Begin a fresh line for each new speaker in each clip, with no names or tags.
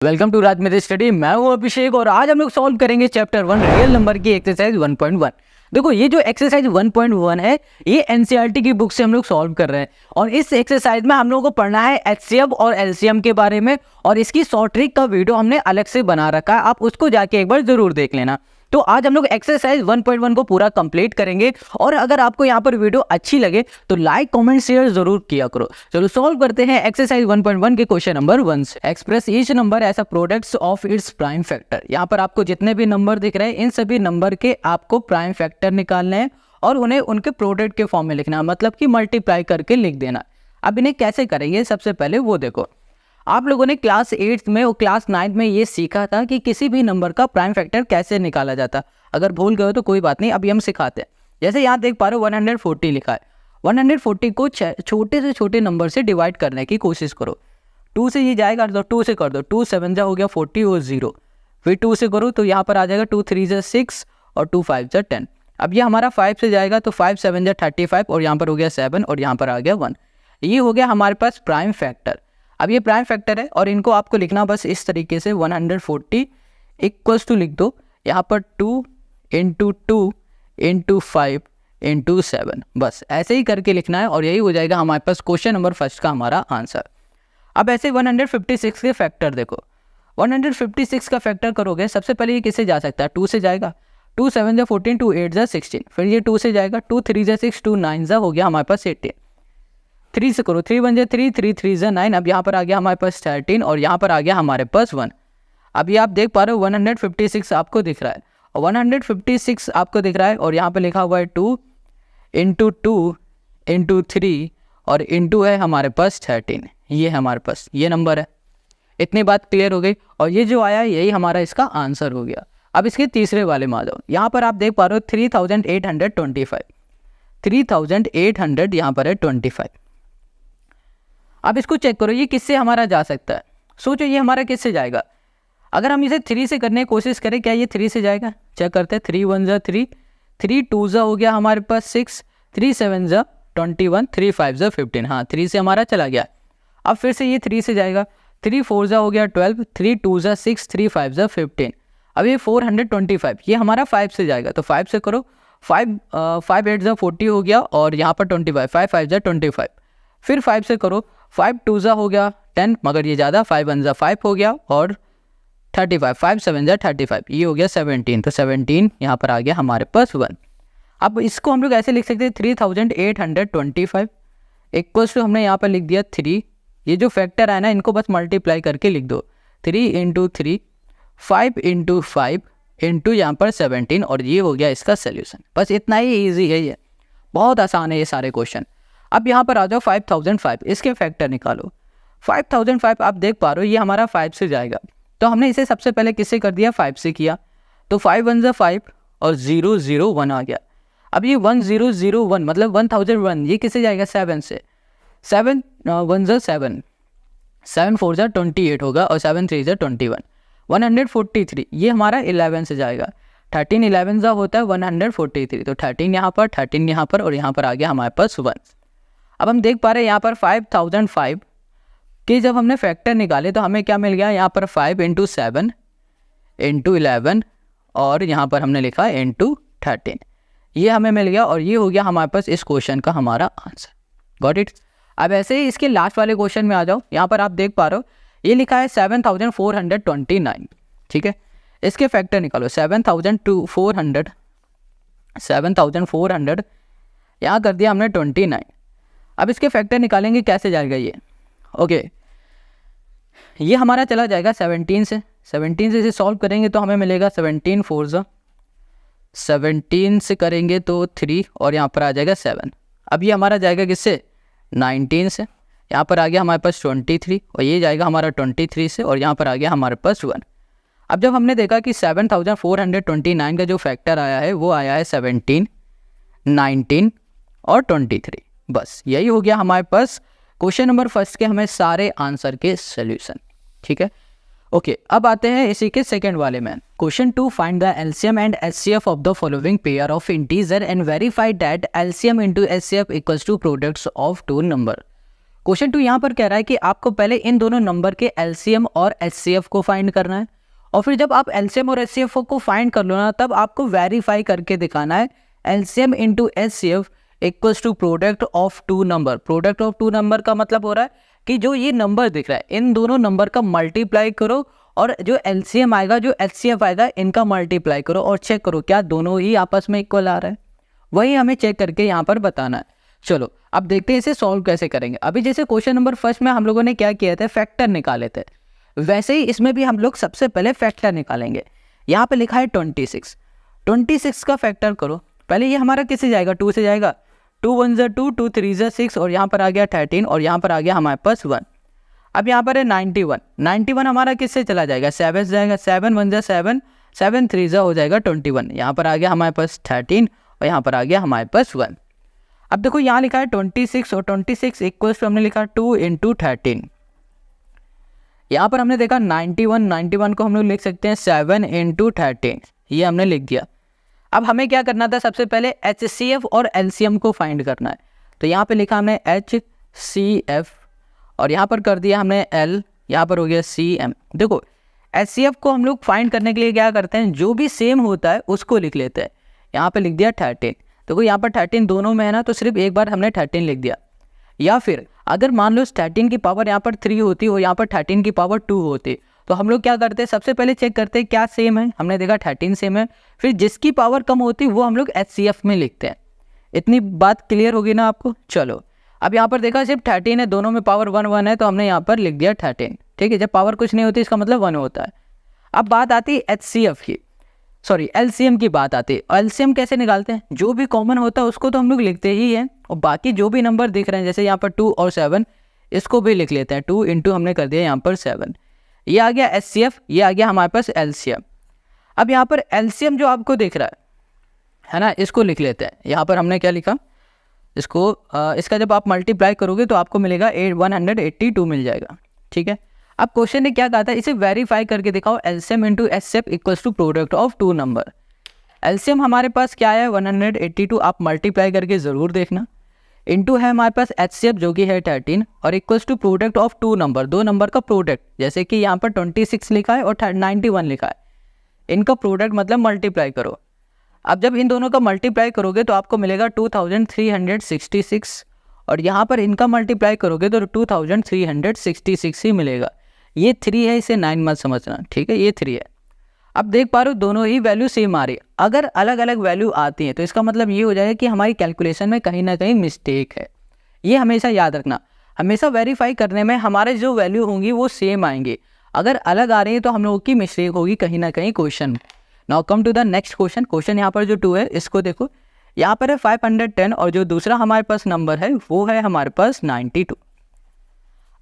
Welcome to राज मेरे study. मैं हूं अभिषेक और आज हम लोग सॉल्व करेंगे चैप्टर 1 रियल नंबर की एक्सरसाइज 1.1। देखो ये जो एक्सरसाइज 1.1 है ये एनसीईआरटी की बुक से हम लोग सॉल्व कर रहे हैं और इस एक्सरसाइज में हम लोगों को पढ़ना है एचसीएफ और एलसीएम के बारे में और इसकी शॉर्ट ट्रिक का वीडियो हमने अलग से बना रखा है, आप उसको जाके एक बार जरूर देख लेना। तो आज हम लोग एक्सरसाइज 1.1 को पूरा कंप्लीट करेंगे और अगर आपको यहाँ पर वीडियो अच्छी लगे तो लाइक कमेंट शेयर जरूर किया करो। चलो सॉल्व करते हैं एक्सरसाइज 1.1 के क्वेश्चन नंबर 1 से। Express each number as a products of its prime factor. यहाँ पर आपको जितने भी नंबर दिख रहे हैं इन सभी नंबर के आपको प्राइम फैक्टर निकालने हैं और उन्हें उनके प्रोडक्ट के फॉर्म में लिखना है, मतलब कि मल्टीप्लाई करके लिख देना। अब इन्हें कैसे करेंगे सबसे पहले वो देखो। आप लोगों ने क्लास 8 में और क्लास 9 में ये सीखा था कि किसी भी नंबर का प्राइम फैक्टर कैसे निकाला जाता। अगर भूल गए हो तो कोई बात नहीं, अभी हम सिखाते हैं। जैसे यहाँ देख पा रहे हो 140 लिखा है। 140 को छोटे से छोटे नंबर से डिवाइड करने की कोशिश करो। 2 से ये जाएगा तो 2 से कर दो, 2 7 जा हो गया 40 और 0। फिर 2 से करो तो यहाँ पर आ जाएगा 2 3 जा 6 और 2 5 जा 10। अब ये हमारा 5 से जाएगा तो 5 7 जा 35 और यहाँ पर हो गया 7 और यहाँ पर आ गया 1। ये हो गया हमारे पास प्राइम फैक्टर। अब ये प्राइम फैक्टर है और इनको आपको लिखना बस इस तरीके से 140 इक्वल्स टू लिख दो यहाँ पर 2 इंटू 2 इंटू 5 इंटू 7, बस ऐसे ही करके लिखना है और यही हो जाएगा हमारे पास क्वेश्चन नंबर फर्स्ट का हमारा आंसर। अब ऐसे 156 के फैक्टर देखो। 156 का फैक्टर करोगे सबसे पहले ये किससे जा सकता है, 2 से जाएगा। 2 7 जा 14, 2 8 जा 16। फिर ये 2 से जाएगा, 2 3 जा 6, 2 9 जा हो गया हमारे पास 18। 3 से करो, 3 1 जा 3, 3 3 जा 9। अब यहाँ पर आ गया हमारे पास 13 और यहाँ पर आ गया हमारे पास 1। अब ये आप देख पा रहे हो 156 आपको दिख रहा है और 156 आपको दिख रहा है और यहाँ पे लिखा हुआ है 2 इंटू 2 इंटू 3 और इंटू है हमारे पास 13। ये हमारे पास ये नंबर है। इतनी बात क्लियर हो गई और ये जो आया यही हमारा इसका आंसर हो गया। अब इसके तीसरे वाले में आ जाओ। यहाँ पर आप देख पा रहे हो 3825। 3800 यहाँ पर है 25। अब इसको चेक करो ये किससे हमारा जा सकता है। सोचो ये हमारा किससे जाएगा। अगर हम इसे 3 से करने की कोशिश करें, क्या ये 3 से जाएगा? चेक करते हैं। 3 1 जा 3, 3 2 जा हो गया हमारे पास 6, 3 7 जा 21, 3 5 जा 15। हाँ 3 से हमारा चला गया। अब फिर से ये 3 से जाएगा। 3 4 जा हो गया 12, 3 2 जा 6, 3 5 जा 15। अब ये 425 ये हमारा 5 से जाएगा तो 5 से करो। 5 8 जा 40 हो गया और यहाँ पर 25, 5 5 जा 25। फिर 5 से करो, 5 2 जा हो गया 10 मगर ये ज़्यादा, 5 1 जा 5 हो गया और 35, 5 7 जा 35, ये हो गया 17। तो 17 यहाँ पर आ गया हमारे पास 1। अब इसको हम लोग ऐसे लिख सकते हैं 3825 इक्वल्स टू हमने यहाँ पर लिख दिया 3। ये जो फैक्टर है ना इनको बस मल्टीप्लाई करके लिख दो। 3 इंटू 3, 5 इंटू 5 इंटू यहाँ पर 17 और ये हो गया इसका सोल्यूशन। बस इतना ही ईजी है, ये बहुत आसान है ये सारे क्वेश्चन। अब यहाँ पर आ जाओ 5005, इसके फैक्टर निकालो। 5005 आप देख पा रहे हो ये हमारा 5 से जाएगा तो हमने इसे सबसे पहले किससे कर दिया, 5 से किया। तो 5 1 जा 5 और 0 0 1 आ गया। अब ये 1 0 0 1 मतलब 1001 ये किससे जाएगा, 7 से। 7 1 जा 7, 7 4 जा 28 होगा और 7 3 जा 21। 143 ये हमारा 11 से जाएगा। 13 11 जा होता है 143 तो 13 यहाँ पर, 13 यहाँ पर और यहाँ पर आ गया हमारे पास 1। अब हम देख पा रहे हैं यहाँ पर 5005 कि जब हमने फैक्टर निकाले तो हमें क्या मिल गया, यहाँ पर 5 इंटू 7 इंटू 11 और यहाँ पर हमने लिखा इंटू 13। ये हमें मिल गया और ये हो गया हमारे पास इस क्वेश्चन का हमारा आंसर। Got it. अब ऐसे ही इसके लास्ट वाले क्वेश्चन में आ जाओ। यहाँ पर आप देख पा रहे हो ये लिखा है 7429। ठीक है, इसके फैक्टर निकालो। 7400 यहाँ कर दिया हमने 29। अब इसके फैक्टर निकालेंगे, कैसे जाएगा ये। ओके ये हमारा चला जाएगा 17 से। 17 से इसे सॉल्व करेंगे तो हमें मिलेगा 17 4 जा 17 से करेंगे तो 3 और यहाँ पर आ जाएगा 7। अब ये हमारा जाएगा किससे, 19 से। यहाँ पर आ गया हमारे पास 23 और ये जाएगा हमारा 23 से और यहाँ पर आ गया हमारे पास 1। अब जब हमने देखा कि 7429 का जो फैक्टर आया है वो आया है 17, 19 और 23। बस यही हो गया हमारे पास क्वेश्चन नंबर फर्स्ट के हमें सारे आंसर के सोल्यूशन। ठीक है, ओके अब आते हैं इसी के सेकंड वाले में। Question 2, find the LCM and HCF of the following pair of integer and verify that LCM into HCF equals to products of two number. Question 2 यहाँ पर कह रहा है कि आपको पहले इन दोनों नंबर के एलसीएम और एचसीएफ को फाइंड करना है, और फिर जब आप एलसीएम और एचसीएफ को फाइंड कर लो ना, तब आपको वेरीफाई करके दिखाना है LCM into HCF equals to product of two number. Product of two number का मतलब हो रहा है कि जो ये नंबर दिख रहा है इन दोनों नंबर का मल्टीप्लाई करो, और जो एलसीएम आएगा जो एचसीएफ आएगा इनका मल्टीप्लाई करो और चेक करो क्या दोनों ही आपस में इक्वल आ रहा है। वही हमें चेक करके यहाँ पर बताना है। चलो अब देखते हैं इसे सॉल्व कैसे करेंगे। अभी जैसे क्वेश्चन नंबर फर्स्ट में हम लोगों ने क्या किया था, फैक्टर निकाले थे, वैसे ही इसमें भी हम लोग सबसे पहले फैक्टर निकालेंगे। यहाँ पे लिखा है 26, 26 का फैक्टर करो। पहले ये हमारा किससे जाएगा, 2 से जाएगा, 2 1 ज़ा 2, 2 3 ज़ा 6, और यहाँ पर आ गया 13, और यहाँ पर आ गया हमारे पास 1। अब यहाँ पर है 91, 91 हमारा किससे चला जाएगा, 7 से जाएगा, 7 1 ज़ा 7, 7 3 ज़ा हो जाएगा 21, यहाँ पर आ गया हमारे पास 13, और यहाँ पर आ गया हमारे पास 1। अब देखो यहाँ लिखा है 26, और 26 इक्वल्स टू हमने लिखा 2 इंटू 13। यहाँ पर हमने देखा 91, 91 को हम लोग लिख सकते हैं 7 इंटू 13, ये हमने लिख दिया। अब हमें क्या करना था, सबसे पहले एचसीएफ और एलसीएम को फाइंड करना है। तो यहाँ पे लिखा हमने HCF, और यहाँ पर कर दिया हमने L, यहाँ पर हो गया CM। देखो HCF को हम लोग फाइंड करने के लिए क्या करते हैं, जो भी सेम होता है उसको लिख लेते हैं। यहाँ पे लिख दिया 13, देखो यहाँ पर 13 दोनों में है ना, तो सिर्फ एक बार हमने 13 लिख दिया। या फिर अगर मान लो 13 की पावर यहाँ पर 3 होती और यहाँ पर 13 की पावर 2 होती, तो हम लोग क्या करते हैं, सबसे पहले चेक करते हैं क्या सेम है। हमने देखा 13 सेम है, फिर जिसकी पावर कम होती वो हम लोग HCF में लिखते हैं। इतनी बात क्लियर होगी ना आपको। चलो अब यहाँ पर देखा सिर्फ 13 है, दोनों में पावर 1 1 है, तो हमने यहाँ पर लिख दिया 13। ठीक है, जब पावर कुछ नहीं होती इसका मतलब 1 होता है। अब बात आती है HCF की, सॉरी LCM की बात आती है। LCM कैसे निकालते हैं, जो भी कॉमन होता है उसको तो हम लोग लिखते ही हैं, और बाकी जो भी नंबर दिख रहे हैं जैसे यहाँ पर 2 और 7 इसको भी लिख लेते हैं। 2 इंटू हमने कर दिया यहाँ पर 7, ये आ गया HCF, ये आ गया हमारे पास LCM। अब यहाँ पर LCM जो आपको दिख रहा है ना, इसको लिख लेते हैं। यहाँ पर हमने क्या लिखा, इसको इसका जब आप मल्टीप्लाई करोगे तो आपको मिलेगा 182 मिल जाएगा। ठीक है, अब क्वेश्चन ने क्या कहा था, इसे वेरीफाई करके दिखाओ LCM into HCF equals to product of two number. LCM हमारे पास क्या है 182, आप मल्टीप्लाई करके ज़रूर देखना, इंटू है हमारे पास HCF जो कि है 13, और equals to product of two number, दो नंबर का प्रोडक्ट, जैसे कि यहाँ पर 26 लिखा है और 91 लिखा है, इनका प्रोडक्ट मतलब मल्टीप्लाई करो। अब जब इन दोनों का मल्टीप्लाई करोगे तो आपको मिलेगा 2366, और यहाँ पर इनका मल्टीप्लाई करोगे तो 2366 ही मिलेगा। ये 3 है, इसे 9 मत समझना। ठीक है, ये 3 है। अब देख पा रहे हो दोनों ही वैल्यू सेम आ रही है। अगर अलग अलग वैल्यू आती है तो इसका मतलब ये हो जाएगा कि हमारी कैलकुलेशन में कहीं ना कहीं मिस्टेक है। ये हमेशा याद रखना, हमेशा वेरीफाई करने में हमारे जो वैल्यू होंगी वो सेम आएंगी, अगर अलग आ रही है तो हम लोगों की मिस्टेक होगी कहीं ना कहीं question. Now come to the next question. Question यहाँ पर जो 2 है इसको देखो, यहाँ पर है 510, और जो दूसरा हमारे पास नंबर है वो है हमारे पास 92।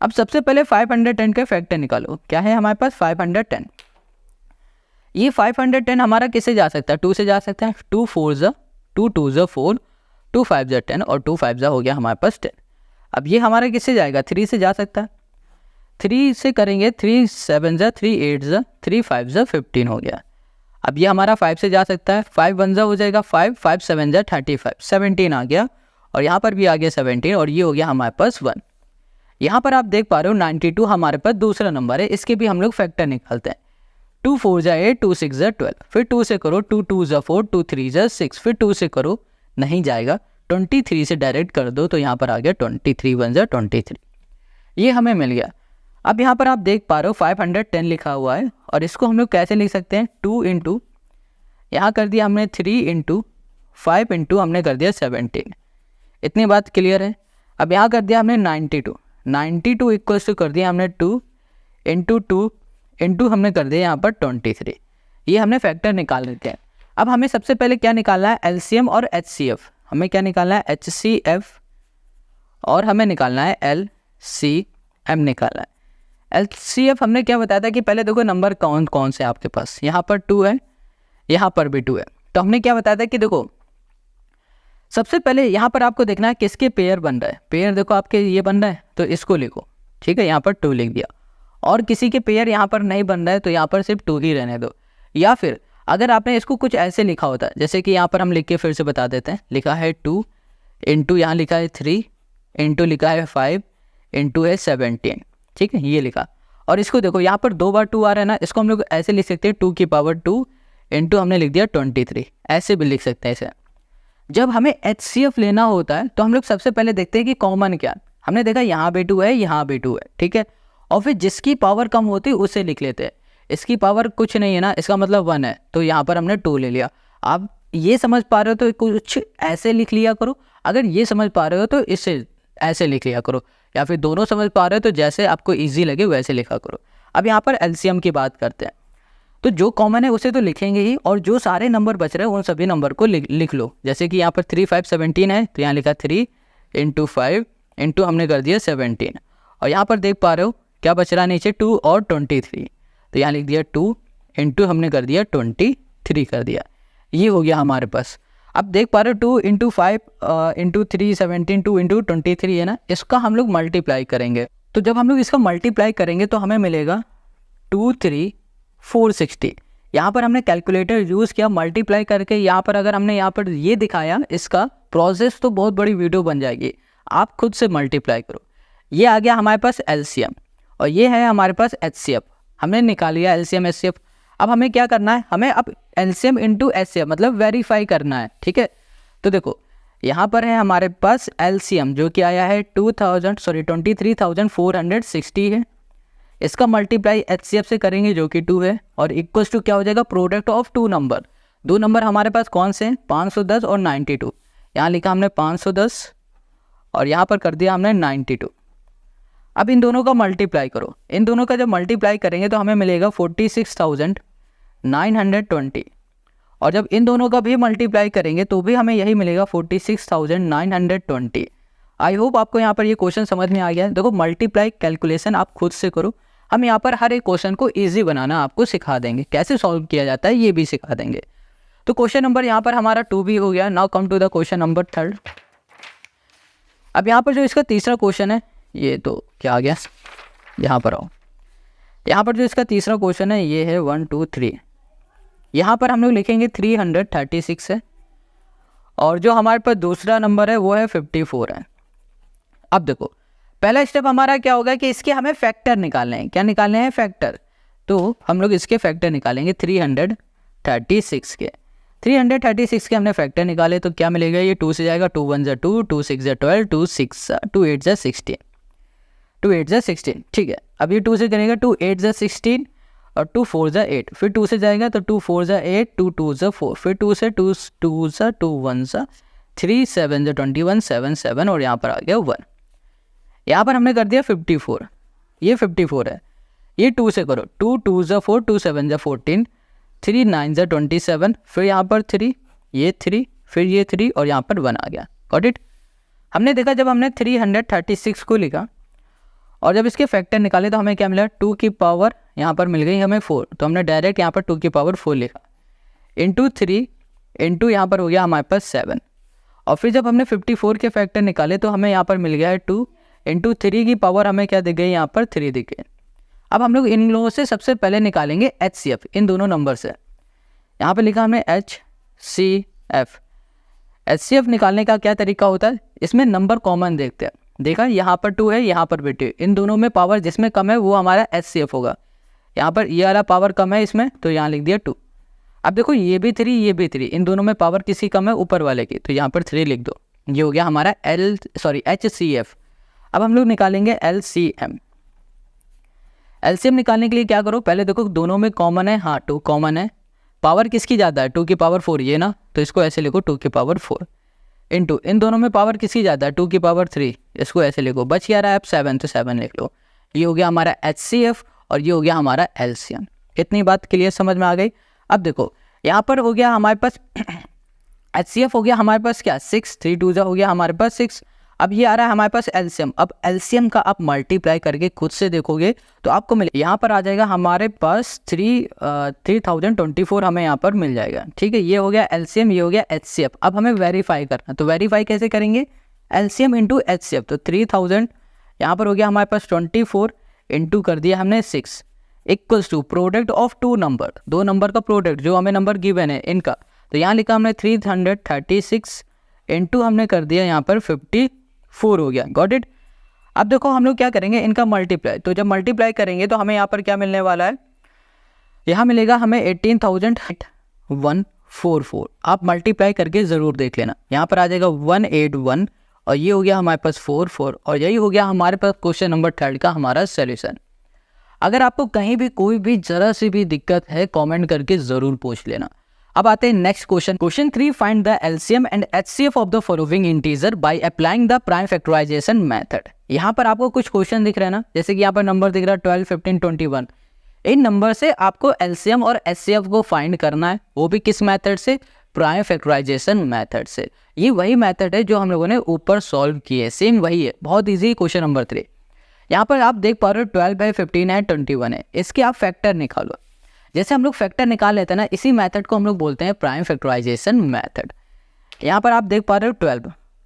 अब सबसे पहले 510 के फैक्टर निकालो। क्या है हमारे पास 510, ये 510 हमारा किससे जा सकता है, 2 से जा सकता है। 2 4 ज़ा 2, 2 ज़ा 4, 2 5 ज़ा 10, और 2 5 ज़ा हो गया हमारे पास 10। अब ये हमारा किससे जाएगा, 3 से जा सकता है। 3 से करेंगे, 3 7 ज़ा 3, 8 ज़ा 3, 5 ज़ा 15 हो गया। अब ये हमारा 5 से जा सकता है, 5 1 ज़ा हो जाएगा 5, 5 7 ज़ा 35, 17 आ गया, और यहाँ पर भी आ गया 17, और ये हो गया हमारे पास 1। यहाँ पर आप देख पा रहे हो 92 हमारे पास दूसरा नंबर है, इसके भी हम लोग फैक्टर निकालते हैं। 2 4 ज़ा 8, 2 6 ज़ा 12, फिर 2 से करो, 2 2 ज़ा 4, 2 3 ज़ा 6, फिर 2 से करो, नहीं जाएगा, 23 से डायरेक्ट कर दो, तो यहाँ पर आ गया 23 1 ज़ा 23, ये हमें मिल गया। अब यहाँ पर आप देख पा रहे हो 510 लिखा हुआ है, और इसको हम लोग कैसे लिख सकते हैं, 2 इंटू यहाँ कर दिया हमने 3 इंटू 5 इंटू हमने कर दिया 17। इतनी बात क्लियर है। अब यहाँ कर दिया हमने 92 इक्वल्स टू कर दिया हमने 2 इंटू हमने कर दिया यहाँ पर 23। ये हमने फैक्टर निकाल लेते हैं। अब हमें सबसे पहले क्या निकालना है, LCM और HCF। हमें क्या निकालना है, HCF, और हमें निकालना है LCM निकालना है। LCF हमने क्या बताया था कि पहले देखो नंबर कौन कौन से आपके पास, यहाँ पर 2 है, यहाँ पर भी 2 है, तो हमने क्या बताया था कि देखो सबसे पहले यहाँ पर आपको देखना है किसके पेयर बन रहा है। पेयर देखो आपके ये बन रहा है तो इसको लिखो, ठीक है, यहाँ पर 2 लिख दिया। और किसी के पेयर यहाँ पर नहीं बन रहा है तो यहाँ पर सिर्फ 2 ही रहने दो। या फिर अगर आपने इसको कुछ ऐसे लिखा होता है, जैसे कि यहाँ पर हम लिख के फिर से बता देते हैं, लिखा है 2 इंटू यहाँ लिखा है 3 इंटू लिखा है 5 इंटू है 17, ठीक है, ये लिखा। और इसको देखो यहाँ पर 2 बार 2 आ रहा है ना, इसको हम लोग ऐसे लिख सकते हैं 2 की पावर 2 इंटू हमने लिख दिया 23, ऐसे भी लिख सकते हैं इसे। जब हमें HCF लेना होता है तो हम लोग सबसे पहले देखते हैं कि कॉमन क्या, हमने देखा यहाँ भी 2 है, यहाँ भी 2 है, ठीक है, और फिर जिसकी पावर कम होती है उसे लिख लेते हैं। इसकी पावर कुछ नहीं है ना, इसका मतलब 1 है, तो यहाँ पर हमने 2 ले लिया। आप ये समझ पा रहे हो तो कुछ ऐसे लिख लिया करो, अगर ये समझ पा रहे हो तो इसे ऐसे लिख लिया करो, या फिर दोनों समझ पा रहे हो तो जैसे आपको ईजी लगे वैसे लिखा करो। अब यहाँ पर LCM की बात करते हैं, तो जो कॉमन है उसे तो लिखेंगे ही, और जो सारे नंबर बच रहे हैं उन सभी नंबर को लिख लो। जैसे कि यहाँ पर 3 5 17 है, तो यहाँ लिखा 3 इंटू 5 इंटू हमने कर दिया 17, और यहाँ पर देख पा रहे हो क्या बच रहा है नीचे 2 और 23, तो यहाँ लिख दिया 2 इंटू हमने कर दिया 23 कर दिया, ये हो गया हमारे पास। अब देख पा रहे हो 2 इंटू 5 इंटू 3 17, 2 इंटू 23 है ना, इसका हम लोग मल्टीप्लाई करेंगे। तो जब हम लोग इसका मल्टीप्लाई करेंगे तो हमें मिलेगा 23,460। यहाँ पर हमने कैलकुलेटर यूज़ किया मल्टीप्लाई करके, यहाँ पर अगर हमने यहाँ पर ये दिखाया इसका प्रोसेस तो बहुत बड़ी वीडियो बन जाएगी, आप खुद से मल्टीप्लाई करो। ये आ गया हमारे पास LCM, और ये है हमारे पास HCF, हमने निकाल लिया LCM HCF। अब हमें क्या करना है, हमें अब LCM इंटू HCF मतलब वेरीफाई करना है, ठीक है। तो देखो यहाँ पर है हमारे पास LCM जो कि आया है 23,460 है, इसका मल्टीप्लाई HCF से करेंगे जो कि 2 है, और इक्वल्स टू क्या हो जाएगा, प्रोडक्ट ऑफ 2 नंबर। 2 नंबर हमारे पास कौन से हैं, 510 और 92। यहाँ लिखा हमने 510 और यहाँ पर कर दिया हमने 92। अब इन दोनों का मल्टीप्लाई करो, इन दोनों का जब मल्टीप्लाई करेंगे तो हमें मिलेगा 46,920, और जब इन दोनों का भी मल्टीप्लाई करेंगे तो भी हमें यही मिलेगा 46,920। आई होप आपको यहाँ पर ये क्वेश्चन समझ में आ गया है। देखो मल्टीप्लाई कैलकुलेशन आप खुद से करो, हम यहाँ पर हर एक क्वेश्चन को ईजी बनाना आपको सिखा देंगे, कैसे सॉल्व किया जाता है ये भी सिखा देंगे। तो क्वेश्चन नंबर यहाँ पर हमारा 2 भी हो गया। Now come to the question number 3। अब यहाँ पर जो इसका तीसरा क्वेश्चन है, ये तो क्या आ गया, यहाँ पर आओ। यहाँ पर जो इसका तीसरा क्वेश्चन है ये है 1 2 3। यहाँ पर हम लोग लिखेंगे 336 है, और जो हमारे पास दूसरा नंबर है वो है 54 है। अब देखो पहला स्टेप हमारा क्या होगा कि इसके हमें फैक्टर निकालने हैं। क्या निकालने हैं, फैक्टर। तो हम लोग इसके फैक्टर निकालेंगे 336 के। 336 के हमने फैक्टर निकाले तो क्या मिलेगा, ये 2 से जाएगा, 2 1 = 2, 2 6 = 12, 2 6 2 8 = 16, 2 8 = 16, ठीक है। अब ये 2 से करेगा 2 8 = 16 और 2 4 = 8, फिर 2 से जाएगा तो 2 4 = 8, 2 2 = 4, फिर 2 से 2 2 2 1 3 7 = 21, 7 7 और यहाँ पर आ गया 1। यहाँ पर हमने कर दिया 54, ये 54 है। ये 2 से करो, 2 2 = 4, 2 7 = 14, 3 9 = 27, फिर यहाँ पर 3, ये 3, फिर ये 3 और यहाँ पर 1 आ गया। Got it. हमने देखा जब हमने 336 को लिखा और जब इसके फैक्टर निकाले तो हमें क्या मिला, 2 की पावर यहाँ पर मिल गई हमें 4, तो हमने डायरेक्ट यहाँ पर 2 की पावर 4 लिखा, इंटू 3 इंटू यहाँ पर हो गया हमारे पास 7, और फिर जब हमने 54 के फैक्टर निकाले तो हमें यहाँ पर मिल गया है 2 इंटू 3 की पावर हमें क्या दिख गई, यहाँ पर 3 दिख गई। अब हम लोग इन लोगों से सबसे पहले निकालेंगे HCF, इन दोनों नंबर से। यहाँ पर लिखा हमने HCF। HCF निकालने का क्या तरीका होता है, इसमें नंबर कॉमन देखते हैं। देखा यहाँ पर 2 है, यहाँ पर भी 2, इन दोनों में पावर जिसमें कम है वो हमारा HCF होगा। यहाँ पर ये वाला पावर कम है इसमें, तो यहाँ लिख दिया 2। अब देखो ये भी 3, ये भी 3, इन दोनों में पावर किसी कम है ऊपर वाले की, तो यहाँ पर 3 लिख दो। ये हो गया हमारा HCF। अब हम लोग निकालेंगे LCM। LCM निकालने के लिए क्या करो, पहले देखो दोनों में कॉमन है, हाँ 2 कॉमन है। पावर किसकी ज़्यादा है, 2 की पावर 4, ये ना, तो इसको ऐसे लिखो 2 की पावर 4 इंटू इन दोनों में पावर किसकी ज़्यादा है, 2 की पावर 3, इसको ऐसे लिखो। बच क्या रहा है अब 7, तो 7 लिख लो। ये हो गया हमारा HCF और ये हो गया हमारा LCM। इतनी बात क्लियर समझ में आ गई। अब देखो यहाँ पर हो गया हमारे पास HCF हो गया हमारे पास क्या 6, 3 2 हो गया हमारे पास 6। अब ये आ रहा है हमारे पास LCM। अब LCM का आप मल्टीप्लाई करके खुद से देखोगे तो आपको मिले, यहाँ पर आ जाएगा हमारे पास 3024 हमें यहाँ पर मिल जाएगा, ठीक है। ये हो गया LCM, ये हो गया HCF। अब हमें वेरीफाई करना, तो वेरीफाई कैसे करेंगे, LCM इंटू HCF। तो 3000 यहाँ पर हो गया हमारे पास 24 इंटू कर दिया हमने 6 equals to product of 2 number, 2 number का प्रोडक्ट जो हमें नंबर गिवन है इनका, तो यहाँ लिखा हमने 336 इंटू हमने कर दिया यहाँ पर 54 हो गया। Got it. अब देखो हम लोग क्या करेंगे, इनका मल्टीप्लाई। तो जब मल्टीप्लाई करेंगे तो हमें यहाँ पर क्या मिलने वाला है, यहाँ मिलेगा हमें 18,144। आप मल्टीप्लाई करके ज़रूर देख लेना। यहाँ पर आ जाएगा 181 और ये हो गया हमारे पास 44 और यही हो गया हमारे पास क्वेश्चन नंबर 3 का हमारा सोल्यूशन। अगर आपको कहीं भी कोई भी ज़रा सी भी दिक्कत है कमेंट करके ज़रूर पूछ लेना। अब आते हैं next question. Question 3, find the LCM and HCF of the following integer by applying the prime factorisation method. यहाँ पर आपको कुछ क्वेश्चन दिख रहा है ना, जैसे कि यहाँ पर नंबर दिख रहा है 12, 15, 21। इन नंबर से आपको एलसीएम और एचसीएफ को फाइंड करना है, वो भी किस मेथड से, प्राइम फैक्टराइजेशन मेथड से। ये वही मेथड है जो हम लोगों ने ऊपर सॉल्व किए, सेम वही है, बहुत ईजी। क्वेश्चन नंबर 3 यहाँ पर आप देख पा रहे हो 12 बाई 15 है, 21 है, इसके आप फैक्टर निकालो। जैसे हम लोग फैक्टर निकाल लेते हैं ना, इसी मेथड को हम लोग बोलते हैं प्राइम फैक्टराइजेशन मेथड। यहाँ पर आप देख पा रहे हो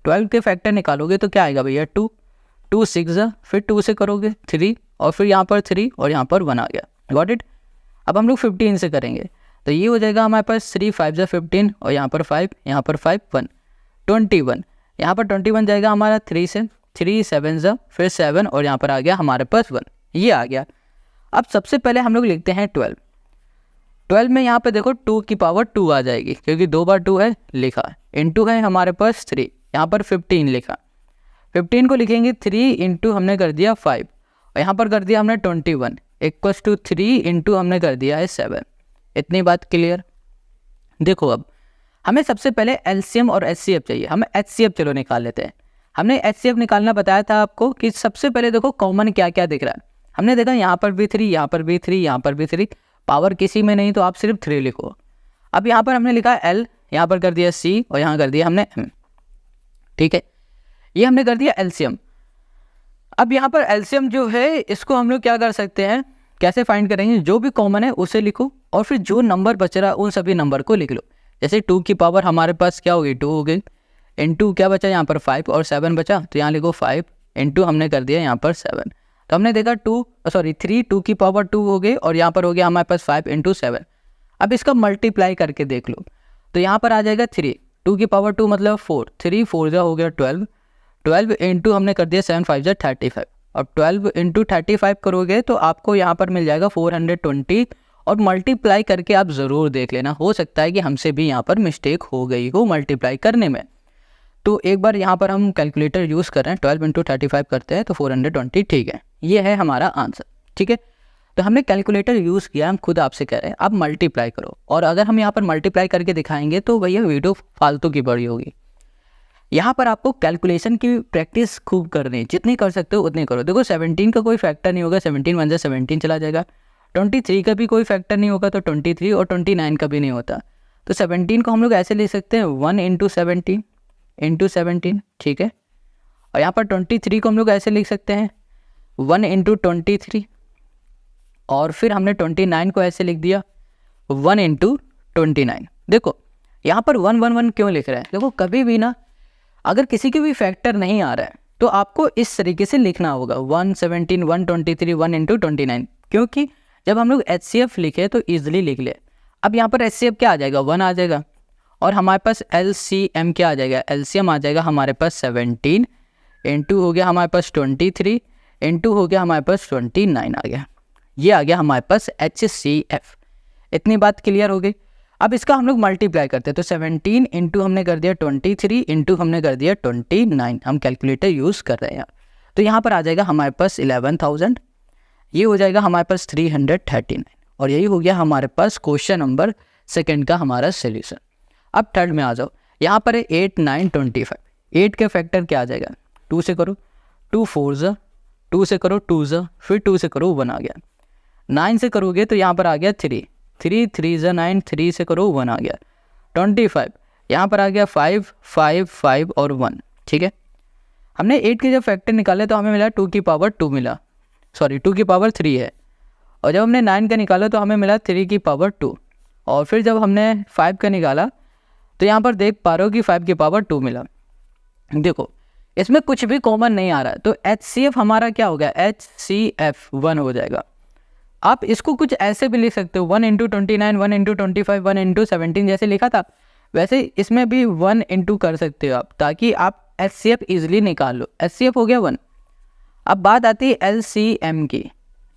12 के फैक्टर निकालोगे तो क्या आएगा भैया, 2 6, फिर 2 से करोगे 3 और फिर यहाँ पर 3 और यहाँ पर 1 आ गया, गॉट इट। अब हम लोग 15 से करेंगे तो ये हो जाएगा हमारे पास 3 5 15 और यहाँ पर 5, यहाँ पर 5 1 21, यहाँ पर 21 जाएगा हमारा 3 से, 3 7 फिर 7 और यहाँ पर आ गया हमारे पास 1, ये आ गया। अब सबसे पहले हम लोग लिखते हैं 12 में यहाँ पे देखो 2 की पावर 2 आ जाएगी क्योंकि 2 बार 2 है लिखा, इनटू है हमारे पास 3, यहाँ पर 15 लिखा। 15 को लिखेंगे 3 इंटू हमने कर दिया 5 और यहाँ पर कर दिया हमने 21 इक्वल्स टू 3 इंटू हमने कर दिया है 7। इतनी बात क्लियर। देखो अब हमें सबसे पहले एलसीएम और एचसीएफ चाहिए, हमें एचसीएफ चलो निकाल लेते हैं। हमने एचसीएफ निकालना बताया था आपको कि सबसे पहले देखो कॉमन क्या क्या दिख रहा है। हमने देखा यहाँ पर भी 3, यहाँ पर भी 3, यहाँ पर भी 3, पावर किसी में नहीं तो आप सिर्फ 3 लिखो। अब यहाँ पर हमने लिखा एल, यहाँ पर कर दिया सी और यहाँ कर दिया हमने एम, ठीक है, ये हमने कर दिया एलसीएम। अब यहाँ पर एलसीएम जो है इसको हम लोग क्या कर सकते हैं, कैसे फाइंड करेंगे, जो भी कॉमन है उसे लिखो और फिर जो नंबर बच रहा है उन सभी नंबर को लिख लो। जैसे 2 की पावर हमारे पास क्या हो गई, 2 हो गई, इंटू क्या बचा यहाँ पर 5 और 7 बचा तो यहाँ लिखो 5 इंटू हमने कर दिया यहाँ पर 7। तो हमने देखा 3 2 की पावर 2 हो गई और यहाँ पर हो गया हमारे पास 5 इंटू 7। अब इसका मल्टीप्लाई करके देख लो तो यहाँ पर आ जाएगा 3, 2 की पावर 2 मतलब 4, 3 4 जा हो गया 12 इंटू हमने कर दिया 7 5 जा 35 और 12 इंटू 35 करोगे तो आपको यहाँ पर मिल जाएगा 420 और मल्टीप्लाई करके आप ज़रूर देख लेना, हो सकता है कि हमसे भी यहाँ पर मिस्टेक हो गई हो मल्टीप्लाई करने में। तो एक बार यहाँ पर हम कैलकुलेटर यूज़ कर रहे हैं, 12 इंटू 35 करते हैं तो 420, ठीक है, ये है हमारा आंसर, ठीक है। तो हमने कैलकुलेटर यूज़ किया, हम खुद आपसे कह रहे हैं आप मल्टीप्लाई करो। और अगर हम यहाँ पर मल्टीप्लाई करके दिखाएंगे तो भैया वीडियो फालतू की बड़ी होगी। यहाँ पर आपको कैलकुलेशन की प्रैक्टिस खूब करनी है, जितनी कर सकते हो उतनी करो। देखो 17 का कोई फैक्टर नहीं होगा, 17 1 जा 17 चला जाएगा। 23 का भी कोई फैक्टर नहीं होगा तो 23 और 29 का भी नहीं होता। तो 17 को हम लोग ऐसे ले सकते हैं 1 इंटू 17, ठीक है। और यहाँ पर 23 को हम लोग ऐसे लिख सकते हैं 1 इंटू 23 और फिर हमने 29 को ऐसे लिख दिया 1 इंटू 29। देखो यहाँ पर 1 1 1 क्यों लिख रहे हैं, देखो कभी भी ना अगर किसी के भी फैक्टर नहीं आ रहा है तो आपको इस तरीके से लिखना होगा 117 123 1 इंटू 29, क्योंकि जब हम लोग एचसीएफ लिखे तो ईजिली लिख ले। अब यहाँ पर एचसीएफ क्या आ जाएगा, 1 आ जाएगा और हमारे पास एलसीएम क्या आ जाएगा, एलसीएम आ जाएगा हमारे पास 17 इंटू हो गया हमारे पास 23 इंटू हो गया हमारे पास 29 आ गया, ये आ गया हमारे पास एचसीएफ। इतनी बात क्लियर हो गई। अब इसका हम लोग मल्टीप्लाई करते हैं तो 17 इंटू हमने कर दिया 23 इंटू हमने कर दिया 29, हम कैलकुलेटर यूज़ कर रहे हैं। तो यहाँ पर आ जाएगा हमारे पास 11,000, ये हो जाएगा हमारे पास 339 और यही हो गया हमारे पास क्वेश्चन नंबर 2 का हमारा सोल्यूशन। अब थर्ड में आ जाओ, यहाँ पर है 8 9 25, 8 के फैक्टर क्या आ जाएगा, 2 से करो 2 4 जा, 2 से करो 2 जा, फिर 2 से करो 1 आ गया। 9 से करोगे तो यहाँ पर आ गया 3 3 जा 9, 3 से करो 1 आ गया। 25 यहाँ पर आ गया 5 5 5 और 1, ठीक है। हमने 8 के जब फैक्टर निकाले तो हमें मिला 2 की पावर 2 मिला, 2 की पावर 3 है। और जब हमने 9 का निकाला तो हमें मिला 3 की पावर 2 और फिर जब हमने 5 का निकाला तो यहाँ पर देख पा रहे हो कि 5 की पावर 2 मिला। देखो इसमें कुछ भी कॉमन नहीं आ रहा तो एचसीएफ हमारा क्या हो गया, एचसीएफ 1 हो जाएगा। आप इसको कुछ ऐसे भी लिख सकते हो 1 इंटू 29 1 इंटू 25 1 इंटू 17 जैसे लिखा था वैसे इसमें भी 1 इंटू कर सकते हो आप, ताकि आप एचसीएफ ईजिली निकाल लो। एचसीएफ हो गया 1। अब बात आती है LCM की।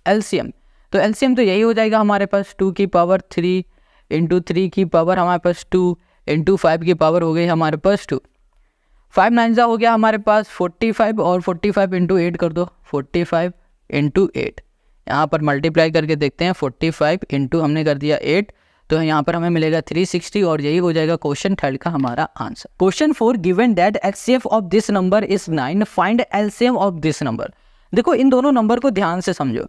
LCM तो LCM तो यही हो जाएगा हमारे पास 2 की पावर 3 इंटू 3 की पावर हमारे पास 2 इंटू 5 की पावर हो गई हमारे पास 2। 5 9 हो गया हमारे पास 45 और 45 इंटू 8 कर दो, 45 इंटू 8। यहाँ पर मल्टीप्लाई करके देखते हैं, 45 इंटू हमने कर दिया 8, तो यहाँ पर हमें मिलेगा 360 और यही हो जाएगा क्वेश्चन 3 का हमारा answer. Question 4 given that HCF of this number is 9, find LCM of this number. देखो इन दोनों नंबर को ध्यान से समझो,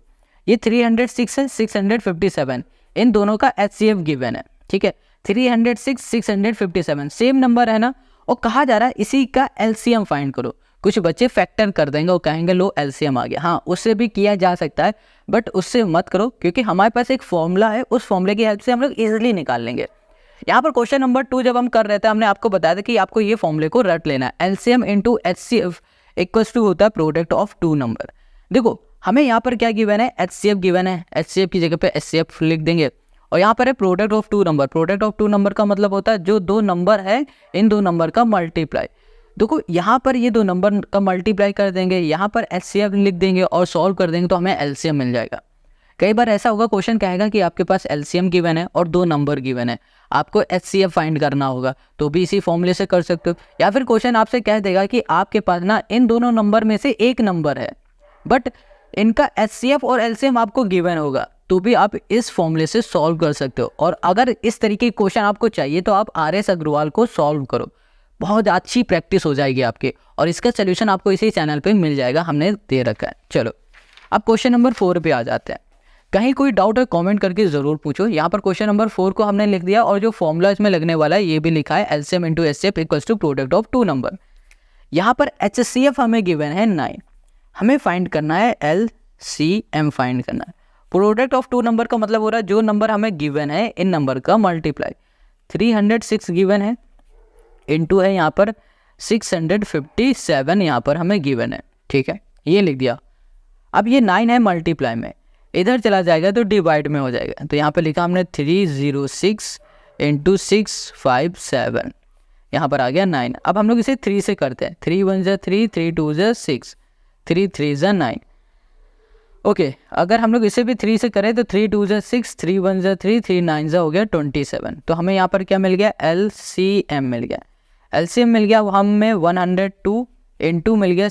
ये 306 है, 657, इन दोनों का HCF गिवन है, ठीक है। 306 657 सेम नंबर है ना, और कहा जा रहा है इसी का LCM फाइंड करो। कुछ बच्चे फैक्टर कर देंगे और कहेंगे लो LCM आ गया। हाँ, उससे भी किया जा सकता है, बट उससे मत करो, क्योंकि हमारे पास एक फॉर्मूला है, उस फॉर्मूले की हेल्प से हम लोग इजीली निकाल लेंगे। यहाँ पर क्वेश्चन नंबर 2 जब हम कर रहे थे, हमने आपको बताया था कि आपको ये फॉर्मूले को रट लेना है। LCM into HCF equals to होता है प्रोडक्ट ऑफ 2 नंबर। देखो हमें यहाँ पर क्या गिवन है, HCF गिवन है, HCF की जगह पे HCF लिख देंगे, और यहाँ पर है product of 2 number. Product of 2 number का मतलब होता है जो 2 नंबर है इन 2 नंबर का मल्टीप्लाई। देखो यहाँ पर ये 2 नंबर का मल्टीप्लाई कर देंगे, यहाँ पर HCF लिख देंगे और सॉल्व कर देंगे तो हमें LCM मिल जाएगा। कई बार ऐसा होगा क्वेश्चन कहेगा कि आपके पास LCM गिवन है और 2 नंबर गिवन है, आपको HCF फाइंड करना होगा, तो भी इसी फॉर्मूले से कर सकते हो। या फिर क्वेश्चन आपसे कह देगा कि आपके पास ना इन दोनों नंबर में से एक नंबर है, बट इनका HCF और LCM आपको गिवन होगा, तो भी आप इस फॉर्मूले से सॉल्व कर सकते हो। और अगर इस तरीके के क्वेश्चन आपको चाहिए तो आप RS अग्रवाल को सॉल्व करो, बहुत अच्छी प्रैक्टिस हो जाएगी आपकी, और इसका सोल्यूशन आपको इसी चैनल पे मिल जाएगा, हमने दे रखा है। चलो अब क्वेश्चन नंबर 4 पे आ जाते हैं। कहीं कोई डाउट है कमेंट करके ज़रूर पूछो। यहाँ पर क्वेश्चन नंबर 4 को हमने लिख दिया, और जो फॉर्मूला इसमें लगने वाला है ये भी लिखा है, LCM into HCF equals to product of 2 number. यहाँ पर HCF हमें गिवन है 9, हमें फाइंड करना है LCM फाइंड करना है। प्रोडक्ट ऑफ 2 नंबर का मतलब हो रहा है जो नंबर हमें गिवन है इन नंबर का मल्टीप्लाई। 306 गिवन है, इनटू है यहाँ पर 657 यहाँ पर हमें गिवन है, ठीक है, ये लिख दिया। अब ये 9 है मल्टीप्लाई में, इधर चला जाएगा तो डिवाइड में हो जाएगा, तो यहाँ पर लिखा हमने 306 इंटू 657, यहाँ पर आ गया 9। अब हम लोग इसे 3 से करते हैं, 3 1 जा 3, 3 2 जा 6, 3 3 जा 9। ओके, अगर हम लोग इसे भी 3 से करें तो 3 2 जा 6, 3 1 जा 3, 3 9 जा हो गया 27। तो हमें यहाँ पर क्या मिल गया, LCM मिल गया। LCM मिल गया हमें 102 इंटू मिल गया